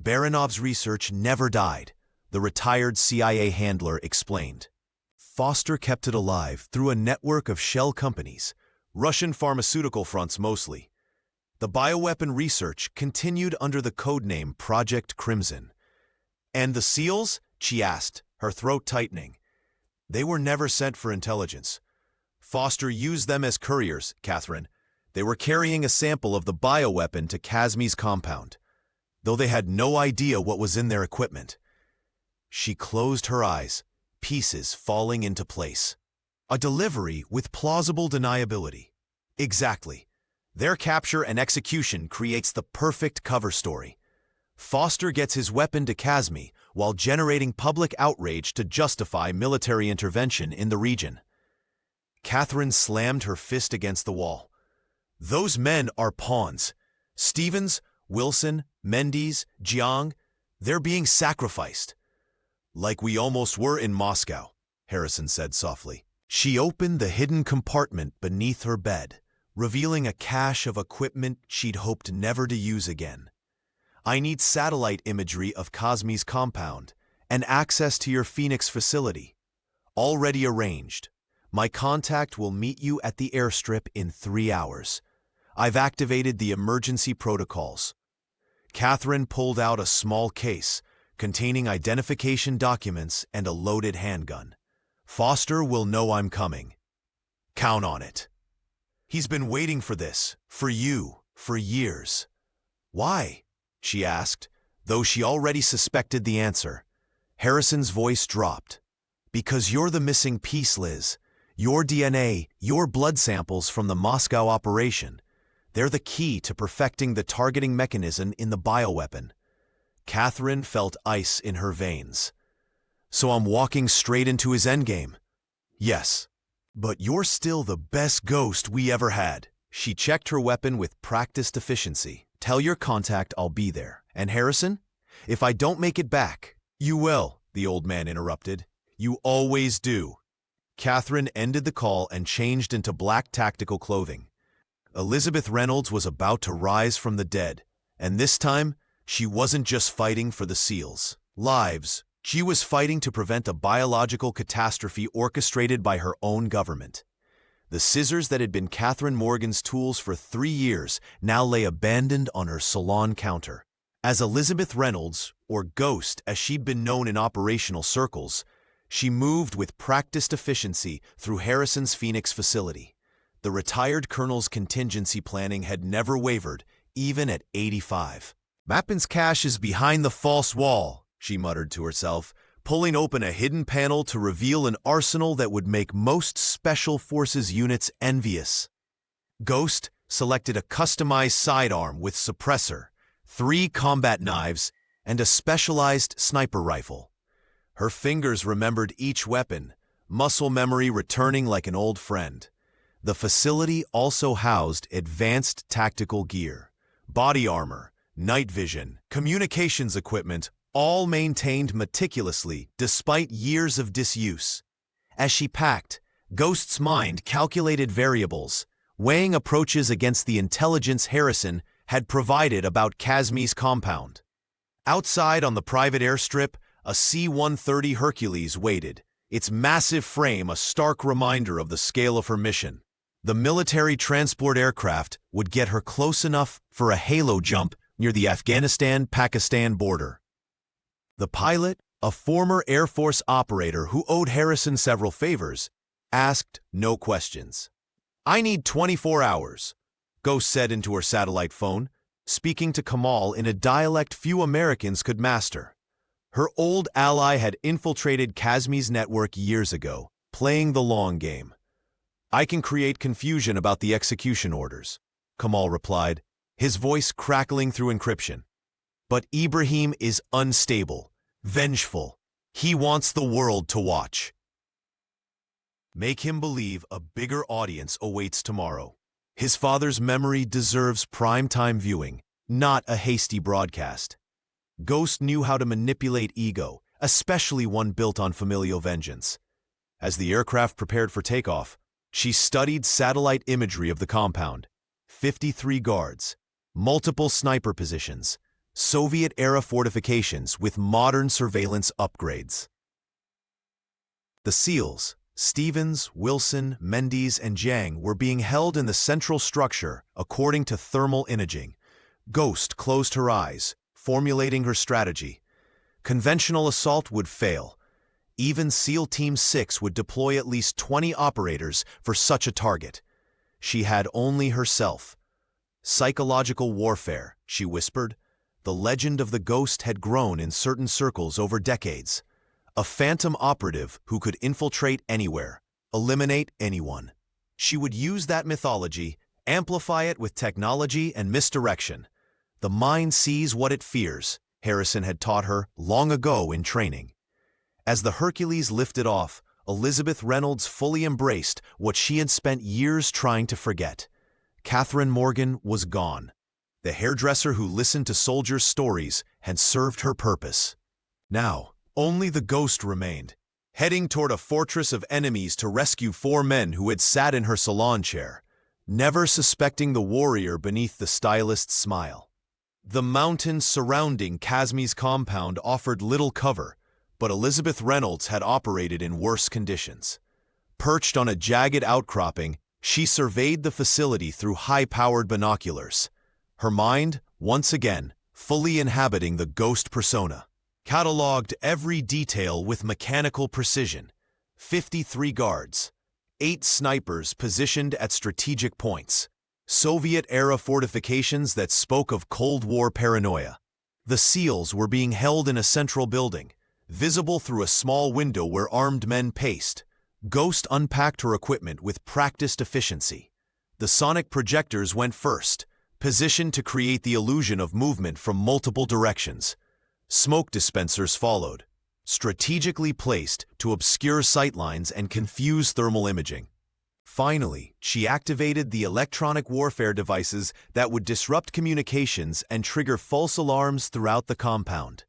"Baranov's research never died," the retired CIA handler explained. "Foster kept it alive through a network of shell companies, Russian pharmaceutical fronts mostly. The bioweapon research continued under the codename Project Crimson." "And the SEALs?" she asked, her throat tightening. "They were never sent for intelligence. Foster used them as couriers, Catherine. They were carrying a sample of the bioweapon to Kazmi's compound, though they had no idea what was in their equipment." She closed her eyes, pieces falling into place. A delivery with plausible deniability. Exactly. Their capture and execution creates the perfect cover story. Foster gets his weapon to Kazmi while generating public outrage to justify military intervention in the region. Catherine slammed her fist against the wall. Those men are pawns. Stevens, Wilson, Mendes, Jiang, they're being sacrificed. Like we almost were in Moscow, Harrison said softly. She opened the hidden compartment beneath her bed, revealing a cache of equipment she'd hoped never to use again. I need satellite imagery of Kazmi's compound and access to your Phoenix facility. Already arranged. My contact will meet you at the airstrip in 3 hours. I've activated the emergency protocols. Catherine pulled out a small case containing identification documents and a loaded handgun. Foster will know I'm coming. Count on it. He's been waiting for this, for you, for years. Why? She asked, though she already suspected the answer. Harrison's voice dropped. Because you're the missing piece, Liz. Your DNA, your blood samples from the Moscow operation. They're the key to perfecting the targeting mechanism in the bioweapon. Catherine felt ice in her veins. So I'm walking straight into his endgame. Yes. But you're still the best ghost we ever had. She checked her weapon with practiced efficiency. Tell your contact I'll be there. And Harrison? If I don't make it back. You will, the old man interrupted. You always do. Catherine ended the call and changed into black tactical clothing. Elizabeth Reynolds was about to rise from the dead, and this time, she wasn't just fighting for the SEALs' lives. She was fighting to prevent a biological catastrophe orchestrated by her own government. The scissors that had been Catherine Morgan's tools for 3 years now lay abandoned on her salon counter. As Elizabeth Reynolds, or Ghost as she'd been known in operational circles, she moved with practiced efficiency through Harrison's Phoenix facility. The retired colonel's contingency planning had never wavered, even at 85. Mappin's cache is behind the false wall, she muttered to herself, pulling open a hidden panel to reveal an arsenal that would make most Special Forces units envious. Ghost selected a customized sidearm with suppressor, 3 combat knives, and a specialized sniper rifle. Her fingers remembered each weapon, muscle memory returning like an old friend. The facility also housed advanced tactical gear, body armor, night vision, communications equipment, all maintained meticulously despite years of disuse. As she packed, Ghost's mind calculated variables, weighing approaches against the intelligence Harrison had provided about Kazmi's compound. Outside on the private airstrip, a C-130 Hercules waited, its massive frame a stark reminder of the scale of her mission. The military transport aircraft would get her close enough for a halo jump near the Afghanistan-Pakistan border. The pilot, a former Air Force operator who owed Harrison several favors, asked no questions. I need 24 hours, Ghost said into her satellite phone, speaking to Kamal in a dialect few Americans could master. Her old ally had infiltrated Kazmi's network years ago, playing the long game. I can create confusion about the execution orders, Kamal replied, his voice crackling through encryption. But Ibrahim is unstable, vengeful. He wants the world to watch. Make him believe a bigger audience awaits tomorrow. His father's memory deserves prime-time viewing, not a hasty broadcast. Ghost knew how to manipulate ego, especially one built on familial vengeance. As the aircraft prepared for takeoff, she studied satellite imagery of the compound. 53 guards, multiple sniper positions, Soviet-era fortifications with modern surveillance upgrades. The SEALs, Stevens, Wilson, Mendes, and Jiang, were being held in the central structure according to thermal imaging. Ghost closed her eyes, formulating her strategy. Conventional assault would fail. Even SEAL Team 6 would deploy at least 20 operators for such a target. She had only herself. Psychological warfare, she whispered. The legend of the Ghost had grown in certain circles over decades. A phantom operative who could infiltrate anywhere, eliminate anyone. She would use that mythology Amplify it with technology and misdirection. The mind sees what it fears, Harrison had taught her long ago in training. As the Hercules lifted off, Elizabeth Reynolds fully embraced what she had spent years trying to forget. Catherine Morgan was gone. The hairdresser who listened to soldiers' stories had served her purpose. Now, only the ghost remained, heading toward a fortress of enemies to rescue 4 men who had sat in her salon chair, never suspecting the warrior beneath the stylist's smile. The mountains surrounding Casme's compound offered little cover, but Elizabeth Reynolds had operated in worse conditions. Perched on a jagged outcropping, she surveyed the facility through high-powered binoculars, her mind, once again, fully inhabiting the ghost persona. Catalogued every detail with mechanical precision. 53 guards, 8 snipers positioned at strategic points, Soviet-era fortifications that spoke of Cold War paranoia. The SEALs were being held in a central building, visible through a small window where armed men paced. Ghost unpacked her equipment with practiced efficiency. The sonic projectors went first, positioned to create the illusion of movement from multiple directions. Smoke dispensers followed, strategically placed to obscure sightlines and confuse thermal imaging. Finally, she activated the electronic warfare devices that would disrupt communications and trigger false alarms throughout the compound.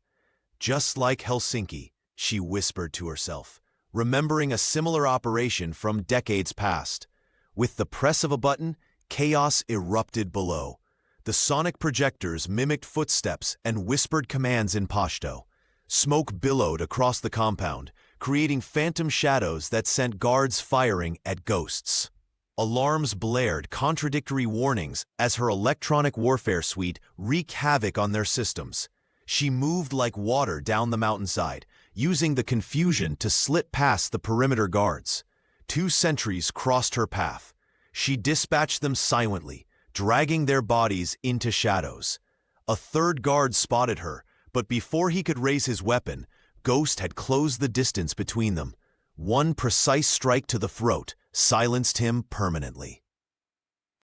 Just like Helsinki, she whispered to herself, remembering a similar operation from decades past. With the press of a button, chaos erupted below. The sonic projectors mimicked footsteps and whispered commands in Pashto. Smoke billowed across the compound, creating phantom shadows that sent guards firing at ghosts. Alarms blared contradictory warnings as her electronic warfare suite wreaked havoc on their systems. She moved like water down the mountainside, using the confusion to slip past the perimeter guards. 2 sentries crossed her path. She dispatched them silently, dragging their bodies into shadows. A 3rd guard spotted her, but before he could raise his weapon, Ghost had closed the distance between them. One precise strike to the throat silenced him permanently.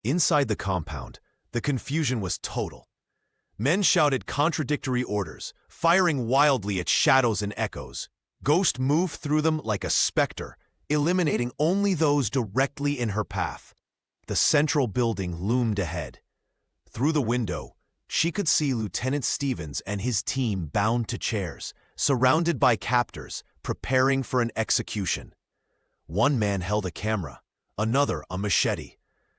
Inside the compound, the confusion was total. Men shouted contradictory orders, firing wildly at shadows and echoes. Ghost moved through them like a specter, eliminating only those directly in her path. The central building loomed ahead. Through the window, she could see Lieutenant Stevens and his team bound to chairs, surrounded by captors, preparing for an execution. One man held a camera, another a machete.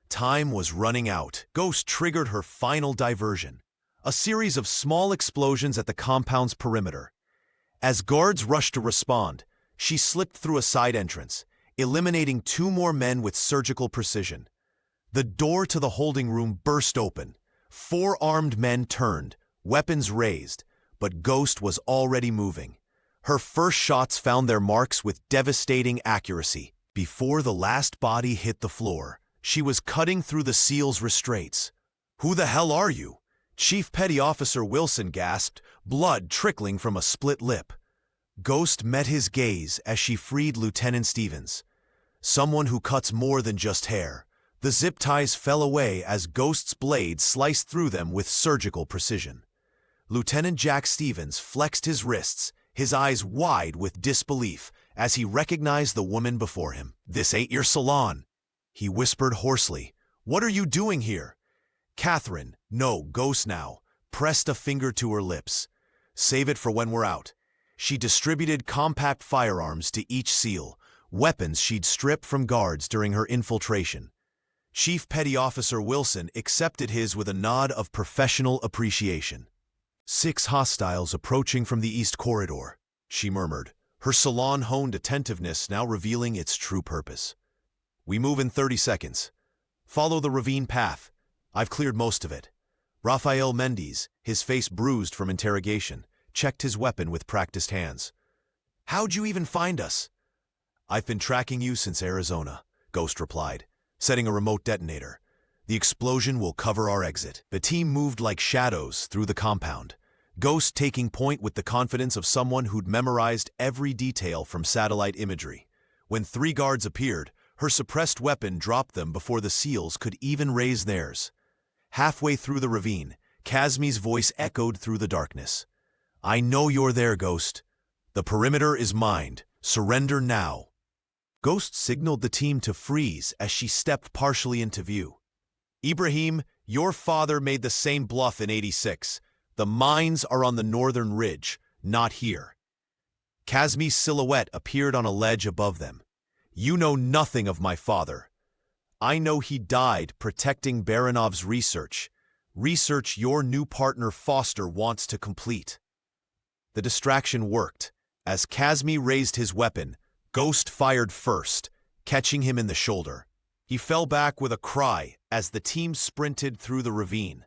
Time was running out. Ghost triggered her final diversion, a series of small explosions at the compound's perimeter. As guards rushed to respond, she slipped through a side entrance, eliminating 2 more men with surgical precision. The door to the holding room burst open. 4 armed men turned, weapons raised, but Ghost was already moving. Her first shots found their marks with devastating accuracy. Before the last body hit the floor, she was cutting through the SEAL's restraints. "Who the hell are you?" Chief Petty Officer Wilson gasped, blood trickling from a split lip. Ghost met his gaze as she freed Lieutenant Stevens. Someone who cuts more than just hair. The zip ties fell away as Ghost's blade sliced through them with surgical precision. Lieutenant Jack Stevens flexed his wrists, his eyes wide with disbelief as he recognized the woman before him. "This ain't your salon," he whispered hoarsely. "What are you doing here?" Catherine, no, Ghost now, pressed a finger to her lips. "Save it for when we're out." She distributed compact firearms to each SEAL, weapons she'd stripped from guards during her infiltration. Chief Petty Officer Wilson accepted his with a nod of professional appreciation. 6 hostiles approaching from the east corridor, she murmured, her salon-honed attentiveness now revealing its true purpose. "We move in 30 seconds. Follow the ravine path. I've cleared most of it." Rafael Mendes, his face bruised from interrogation, checked his weapon with practiced hands. "How'd you even find us?" "I've been tracking you since Arizona," Ghost replied, setting a remote detonator. "The explosion will cover our exit." The team moved like shadows through the compound, Ghost taking point with the confidence of someone who'd memorized every detail from satellite imagery. When 3 guards appeared, Her suppressed weapon dropped them before the SEALs could even raise theirs. Halfway through the ravine, Casmi's voice echoed through the darkness. "I know you're there, Ghost. The perimeter is mine. Surrender now." Ghost signaled the team to freeze as she stepped partially into view. "Ibrahim, your father made the same bluff in '86. The mines are on the northern ridge, not here." Casmi's silhouette appeared on a ledge above them. "You know nothing of my father. I know he died protecting Baranov's research your new partner Foster wants to complete." The distraction worked. As Casmi raised his weapon, Ghost fired first, catching him in the shoulder. He fell back with a cry as the team sprinted through the ravine.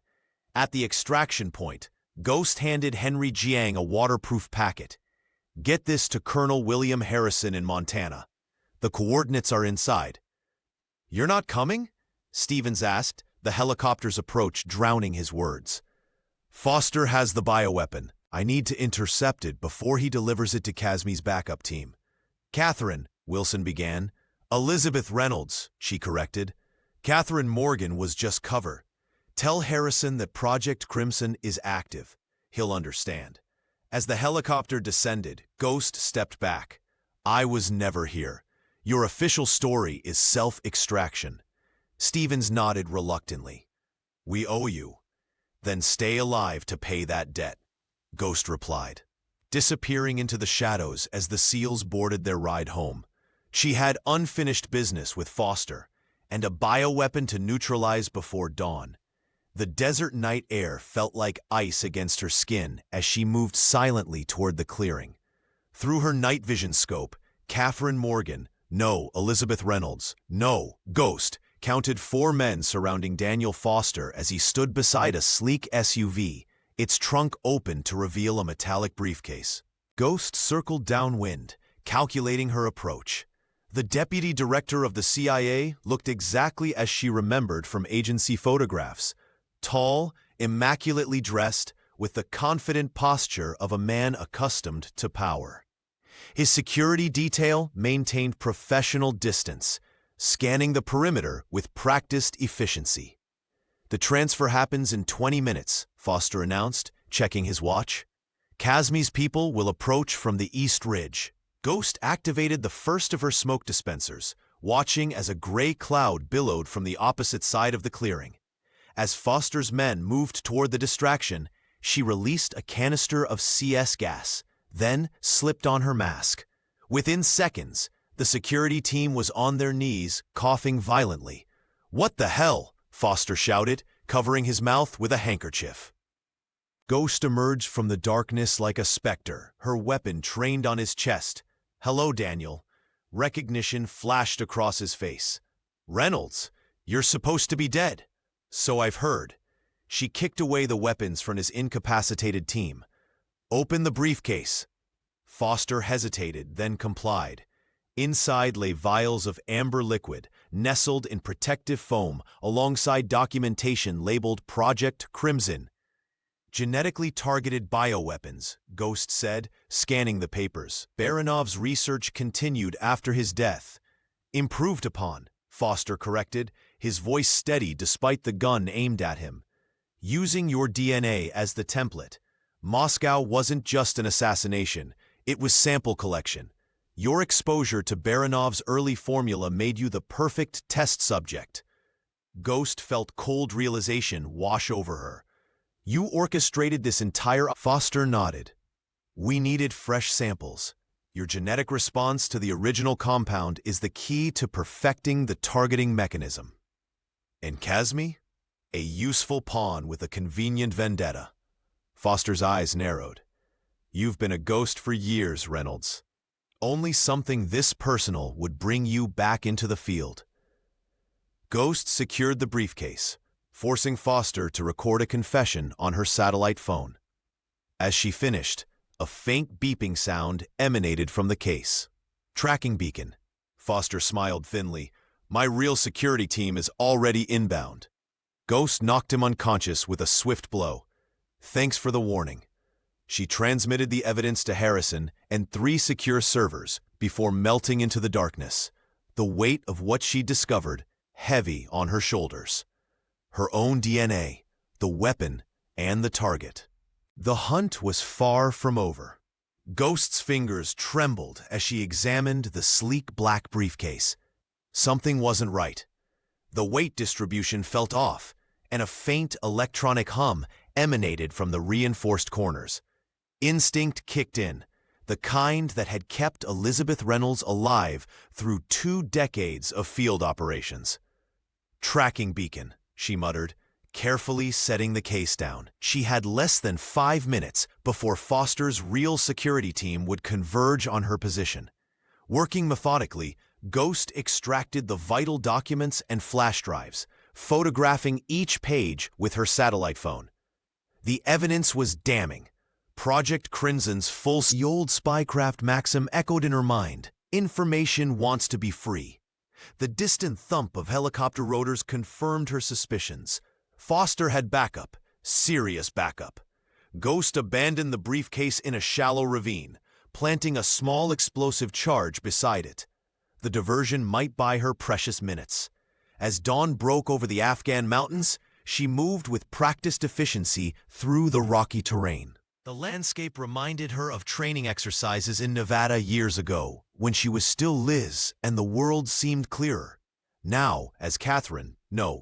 At the extraction point, Ghost handed Henry Jiang a waterproof packet. "Get this to Colonel William Harrison in Montana. The coordinates are inside." "You're not coming?" Stevens asked, the helicopter's approach drowning his words. "Foster has the bioweapon. I need to intercept it before he delivers it to Casmi's backup team." "Catherine," Wilson began. "Elizabeth Reynolds," she corrected. "Catherine Morgan was just cover. Tell Harrison that Project Crimson is active. He'll understand." As the helicopter descended, Ghost stepped back. "I was never here. Your official story is self-extraction." Stevens nodded reluctantly. "We owe you. Then stay alive to pay that debt," Ghost replied, disappearing into the shadows as the SEALs boarded their ride home. She had unfinished business with Foster, and a bioweapon to neutralize before dawn. The desert night air felt like ice against her skin as she moved silently toward the clearing. Through her night vision scope, Catherine Morgan, no, Elizabeth Reynolds, no, Ghost, counted 4 men surrounding Daniel Foster as he stood beside a sleek SUV, its trunk open to reveal a metallic briefcase. Ghost circled downwind, calculating her approach. The deputy director of the CIA looked exactly as she remembered from agency photographs. Tall, immaculately dressed, with the confident posture of a man accustomed to power. His security detail maintained professional distance, scanning the perimeter with practiced efficiency. "The transfer happens in 20 minutes, Foster announced, checking his watch. "Casmi's people will approach from the East Ridge." Ghost activated the first of her smoke dispensers, watching as a gray cloud billowed from the opposite side of the clearing. As Foster's men moved toward the distraction, she released a canister of CS gas, then slipped on her mask. Within seconds, the security team was on their knees, coughing violently. "What the hell?" Foster shouted, covering his mouth with a handkerchief. Ghost emerged from the darkness like a specter, her weapon trained on his chest. "Hello, Daniel." Recognition flashed across his face. "Reynolds, you're supposed to be dead." "So I've heard." She kicked away the weapons from his incapacitated team. "Open the briefcase." Foster hesitated, then complied. Inside lay vials of amber liquid, nestled in protective foam, alongside documentation labeled Project Crimson. "Genetically targeted bioweapons," Ghost said, scanning the papers. "Baranov's research continued after his death." "Improved upon," Foster corrected, his voice steady despite the gun aimed at him. "Using your DNA as the template. Moscow wasn't just an assassination, it was sample collection. Your exposure to Baranov's early formula made you the perfect test subject." Ghost felt cold realization wash over her. "You orchestrated this entire—" Foster nodded. "We needed fresh samples. Your genetic response to the original compound is the key to perfecting the targeting mechanism. And Casmi? A useful pawn with a convenient vendetta." Foster's eyes narrowed. "You've been a ghost for years, Reynolds. Only something this personal would bring you back into the field." Ghost secured the briefcase, forcing Foster to record a confession on her satellite phone. As she finished, a faint beeping sound emanated from the case. "Tracking beacon." Foster smiled thinly. "My real security team is already inbound." Ghost knocked him unconscious with a swift blow. "Thanks for the warning." She transmitted the evidence to Harrison and 3 secure servers before melting into the darkness. the weight of what she discovered heavy on her shoulders. Her own DNA, the weapon, and the target. The hunt was far from over. Ghost's fingers trembled as she examined the sleek black briefcase. Something wasn't right. The weight distribution felt off, and a faint electronic hum emanated from the reinforced corners. Instinct kicked in, the kind that had kept Elizabeth Reynolds alive through 2 decades of field operations. "Tracking beacon," she muttered, carefully setting the case down. She had less than 5 minutes before Foster's real security team would converge on her position. Working methodically, Ghost extracted the vital documents and flash drives, photographing each page with her satellite phone. The evidence was damning. Project Crimson's the old spycraft maxim echoed in her mind. Information wants to be free. The distant thump of helicopter rotors confirmed her suspicions. Foster had backup, serious backup. Ghost abandoned the briefcase in a shallow ravine, planting a small explosive charge beside it. The diversion might buy her precious minutes. As dawn broke over the Afghan mountains, she moved with practiced efficiency through the rocky terrain. The landscape reminded her of training exercises in Nevada years ago, when she was still Liz and the world seemed clearer. Now, as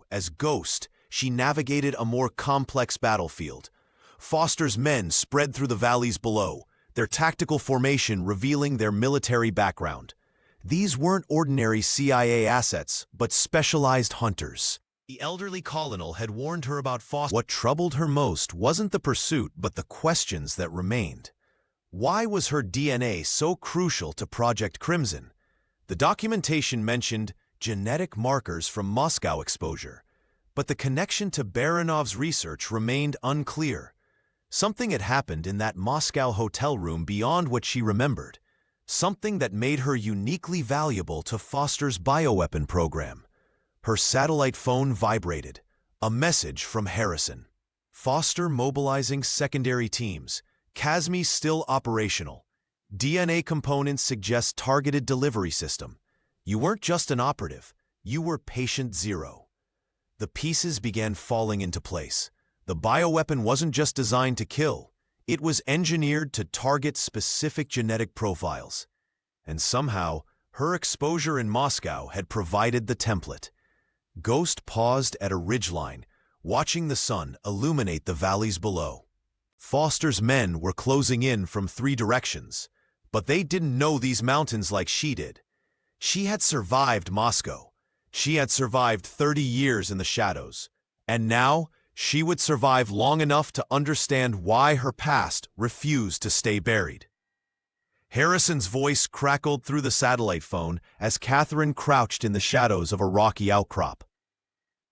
as Ghost, she navigated a more complex battlefield. Foster's men spread through the valleys below, their tactical formation revealing their military background. These weren't ordinary CIA assets, but specialized hunters. The elderly colonel had warned her about Foster. What troubled her most wasn't the pursuit, but the questions that remained. Why was her DNA so crucial to Project Crimson? The documentation mentioned genetic markers from Moscow exposure, but the connection to Baranov's research remained unclear. Something had happened in that Moscow hotel room beyond what she remembered, something that made her uniquely valuable to Foster's bioweapon program. Her satellite phone vibrated, a message from Harrison. Foster mobilizing secondary teams, Casmi still operational. DNA components suggest targeted delivery system. You weren't just an operative, you were patient zero. The pieces began falling into place. The bioweapon wasn't just designed to kill, it was engineered to target specific genetic profiles. And somehow, her exposure in Moscow had provided the template. Ghost paused at a ridgeline, watching the sun illuminate the valleys below. Foster's men were closing in from 3 directions, but they didn't know these mountains like she did. She had survived Moscow. She had survived 30 years in the shadows, and now she would survive long enough to understand why her past refused to stay buried. Harrison's voice crackled through the satellite phone as Catherine crouched in the shadows of a rocky outcrop.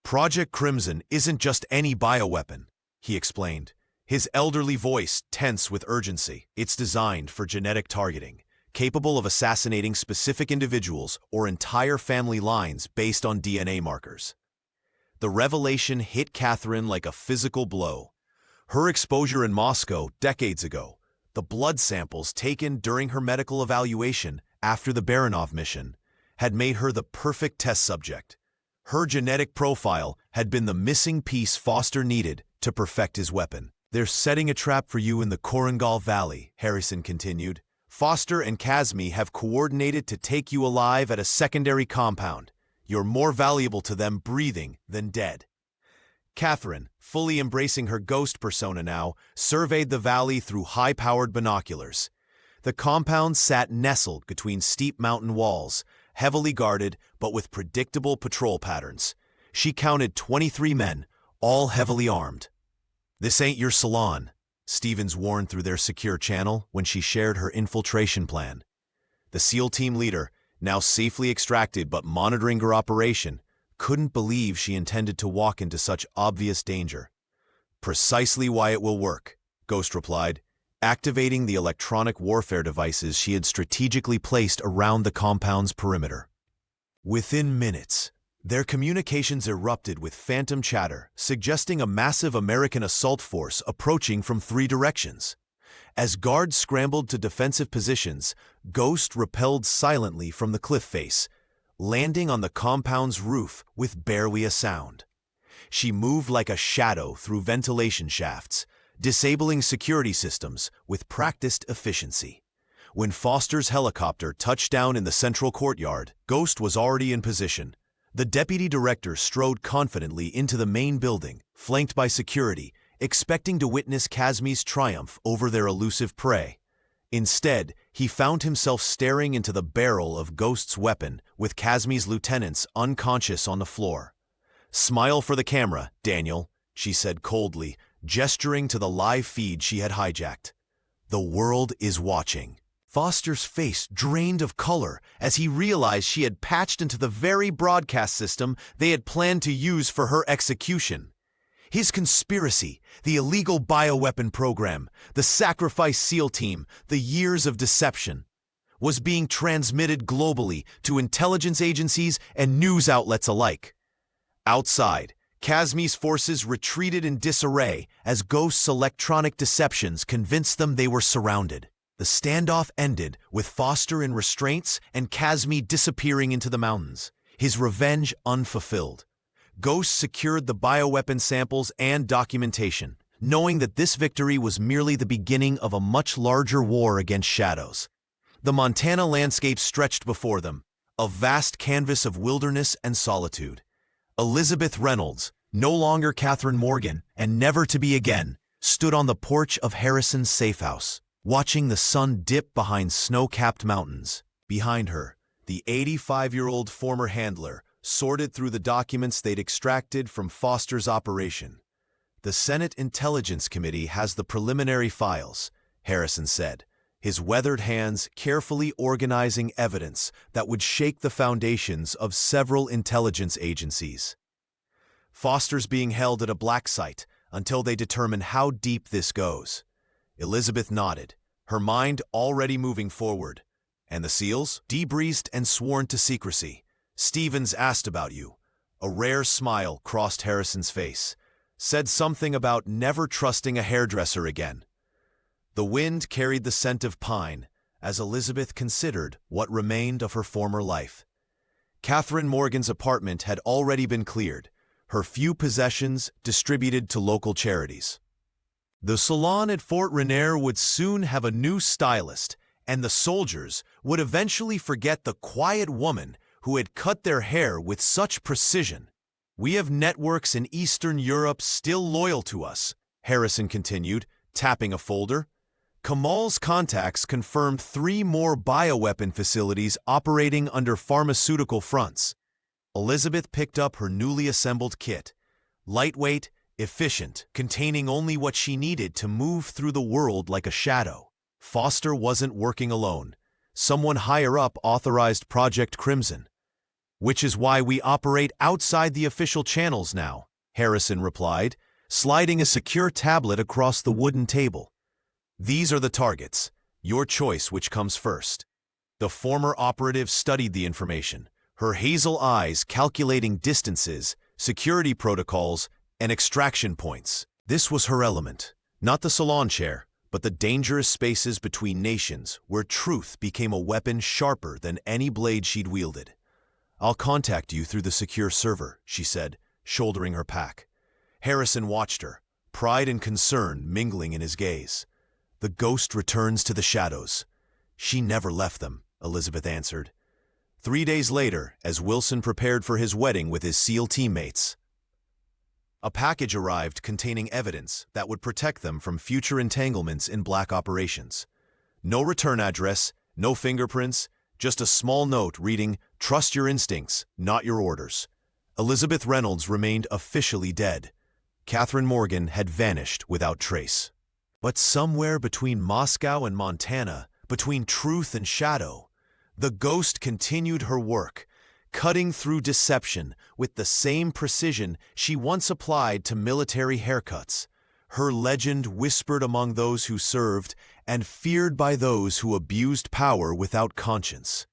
Project Crimson isn't just any bioweapon, he explained, his elderly voice tense with urgency. It's designed for genetic targeting, capable of assassinating specific individuals or entire family lines based on DNA markers. The revelation hit Catherine like a physical blow. Her exposure in Moscow decades ago, the blood samples taken during her medical evaluation after the Baranov mission, had made her the perfect test subject. Her genetic profile had been the missing piece Foster needed to perfect his weapon. "They're setting a trap for you in the Korengal Valley," Harrison continued. "Foster and Casmi have coordinated to take you alive at a secondary compound. You're more valuable to them breathing than dead." Catherine, fully embracing her ghost persona now, surveyed the valley through high-powered binoculars. The compound sat nestled between steep mountain walls, heavily guarded but with predictable patrol patterns. She counted 23 men, all heavily armed. "This ain't your salon," Stevens warned through their secure channel when she shared her infiltration plan. The SEAL team leader, now safely extracted but monitoring her operation, couldn't believe she intended to walk into such obvious danger. "Precisely why it will work," Ghost replied, activating the electronic warfare devices she had strategically placed around the compound's perimeter. Within minutes, their communications erupted with phantom chatter, suggesting a massive American assault force approaching from 3 directions. As guards scrambled to defensive positions, Ghost rappelled silently from the cliff face, landing on the compound's roof with barely a sound. She moved like a shadow through ventilation shafts, disabling security systems with practiced efficiency. When Foster's helicopter touched down in the central courtyard, Ghost was already in position. The deputy director strode confidently into the main building, flanked by security, expecting to witness Kazmi's triumph over their elusive prey. Instead, he found himself staring into the barrel of Ghost's weapon, with Kazmi's lieutenants unconscious on the floor. "Smile for the camera, Daniel," she said coldly, gesturing to the live feed she had hijacked. "The world is watching." Foster's face drained of color as he realized she had patched into the very broadcast system they had planned to use for her execution. His conspiracy, the illegal bioweapon program, the sacrifice SEAL team, the years of deception, was being transmitted globally to intelligence agencies and news outlets alike. Outside, Kazmi's forces retreated in disarray as Ghost's electronic deceptions convinced them they were surrounded. The standoff ended with Foster in restraints and Kazmi disappearing into the mountains, his revenge unfulfilled. Ghost secured the bioweapon samples and documentation, knowing that this victory was merely the beginning of a much larger war against shadows. The Montana landscape stretched before them, a vast canvas of wilderness and solitude. Elizabeth Reynolds, no longer Catherine Morgan, and never to be again, stood on the porch of Harrison's safe house, watching the sun dip behind snow-capped mountains. Behind her, the 85-year-old former handler sorted through the documents they'd extracted from Foster's operation. "The Senate Intelligence Committee has the preliminary files," Harrison said, his weathered hands carefully organizing evidence that would shake the foundations of several intelligence agencies. "Foster's being held at a black site until they determine how deep this goes." Elizabeth nodded, her mind already moving forward. "And the SEALs?" "Debriefed and sworn to secrecy. Stevens asked about you." A rare smile crossed Harrison's face. "Said something about never trusting a hairdresser again." The wind carried the scent of pine as Elizabeth considered what remained of her former life. Catherine Morgan's apartment had already been cleared, her few possessions distributed to local charities. The salon at Fort Rainier would soon have a new stylist, and the soldiers would eventually forget the quiet woman who had cut their hair with such precision. "We have networks in Eastern Europe still loyal to us," Harrison continued, tapping a folder. Kamal's contacts confirmed 3 more bioweapon facilities operating under pharmaceutical fronts. Elizabeth picked up her newly assembled kit. Lightweight, efficient, containing only what she needed to move through the world like a shadow. Foster wasn't working alone. Someone higher up authorized Project Crimson. "Which is why we operate outside the official channels now," Harrison replied, sliding a secure tablet across the wooden table. "These are the targets. Your choice which comes first." The former operative studied the information, her hazel eyes calculating distances, security protocols, and extraction points. This was her element, not the salon chair, but the dangerous spaces between nations where truth became a weapon sharper than any blade she'd wielded. "I'll contact you through the secure server," she said, shouldering her pack. Harrison watched her, pride and concern mingling in his gaze. "The ghost returns to the shadows." "She never left them," Elizabeth answered. 3 days later, as Wilson prepared for his wedding with his SEAL teammates, a package arrived containing evidence that would protect them from future entanglements in black operations. No return address, no fingerprints, just a small note reading, "Trust your instincts, not your orders." Elizabeth Reynolds remained officially dead. Catherine Morgan had vanished without trace. But somewhere between Moscow and Montana, between truth and shadow, the ghost continued her work, cutting through deception with the same precision she once applied to military haircuts. Her legend whispered among those who served and feared by those who abused power without conscience.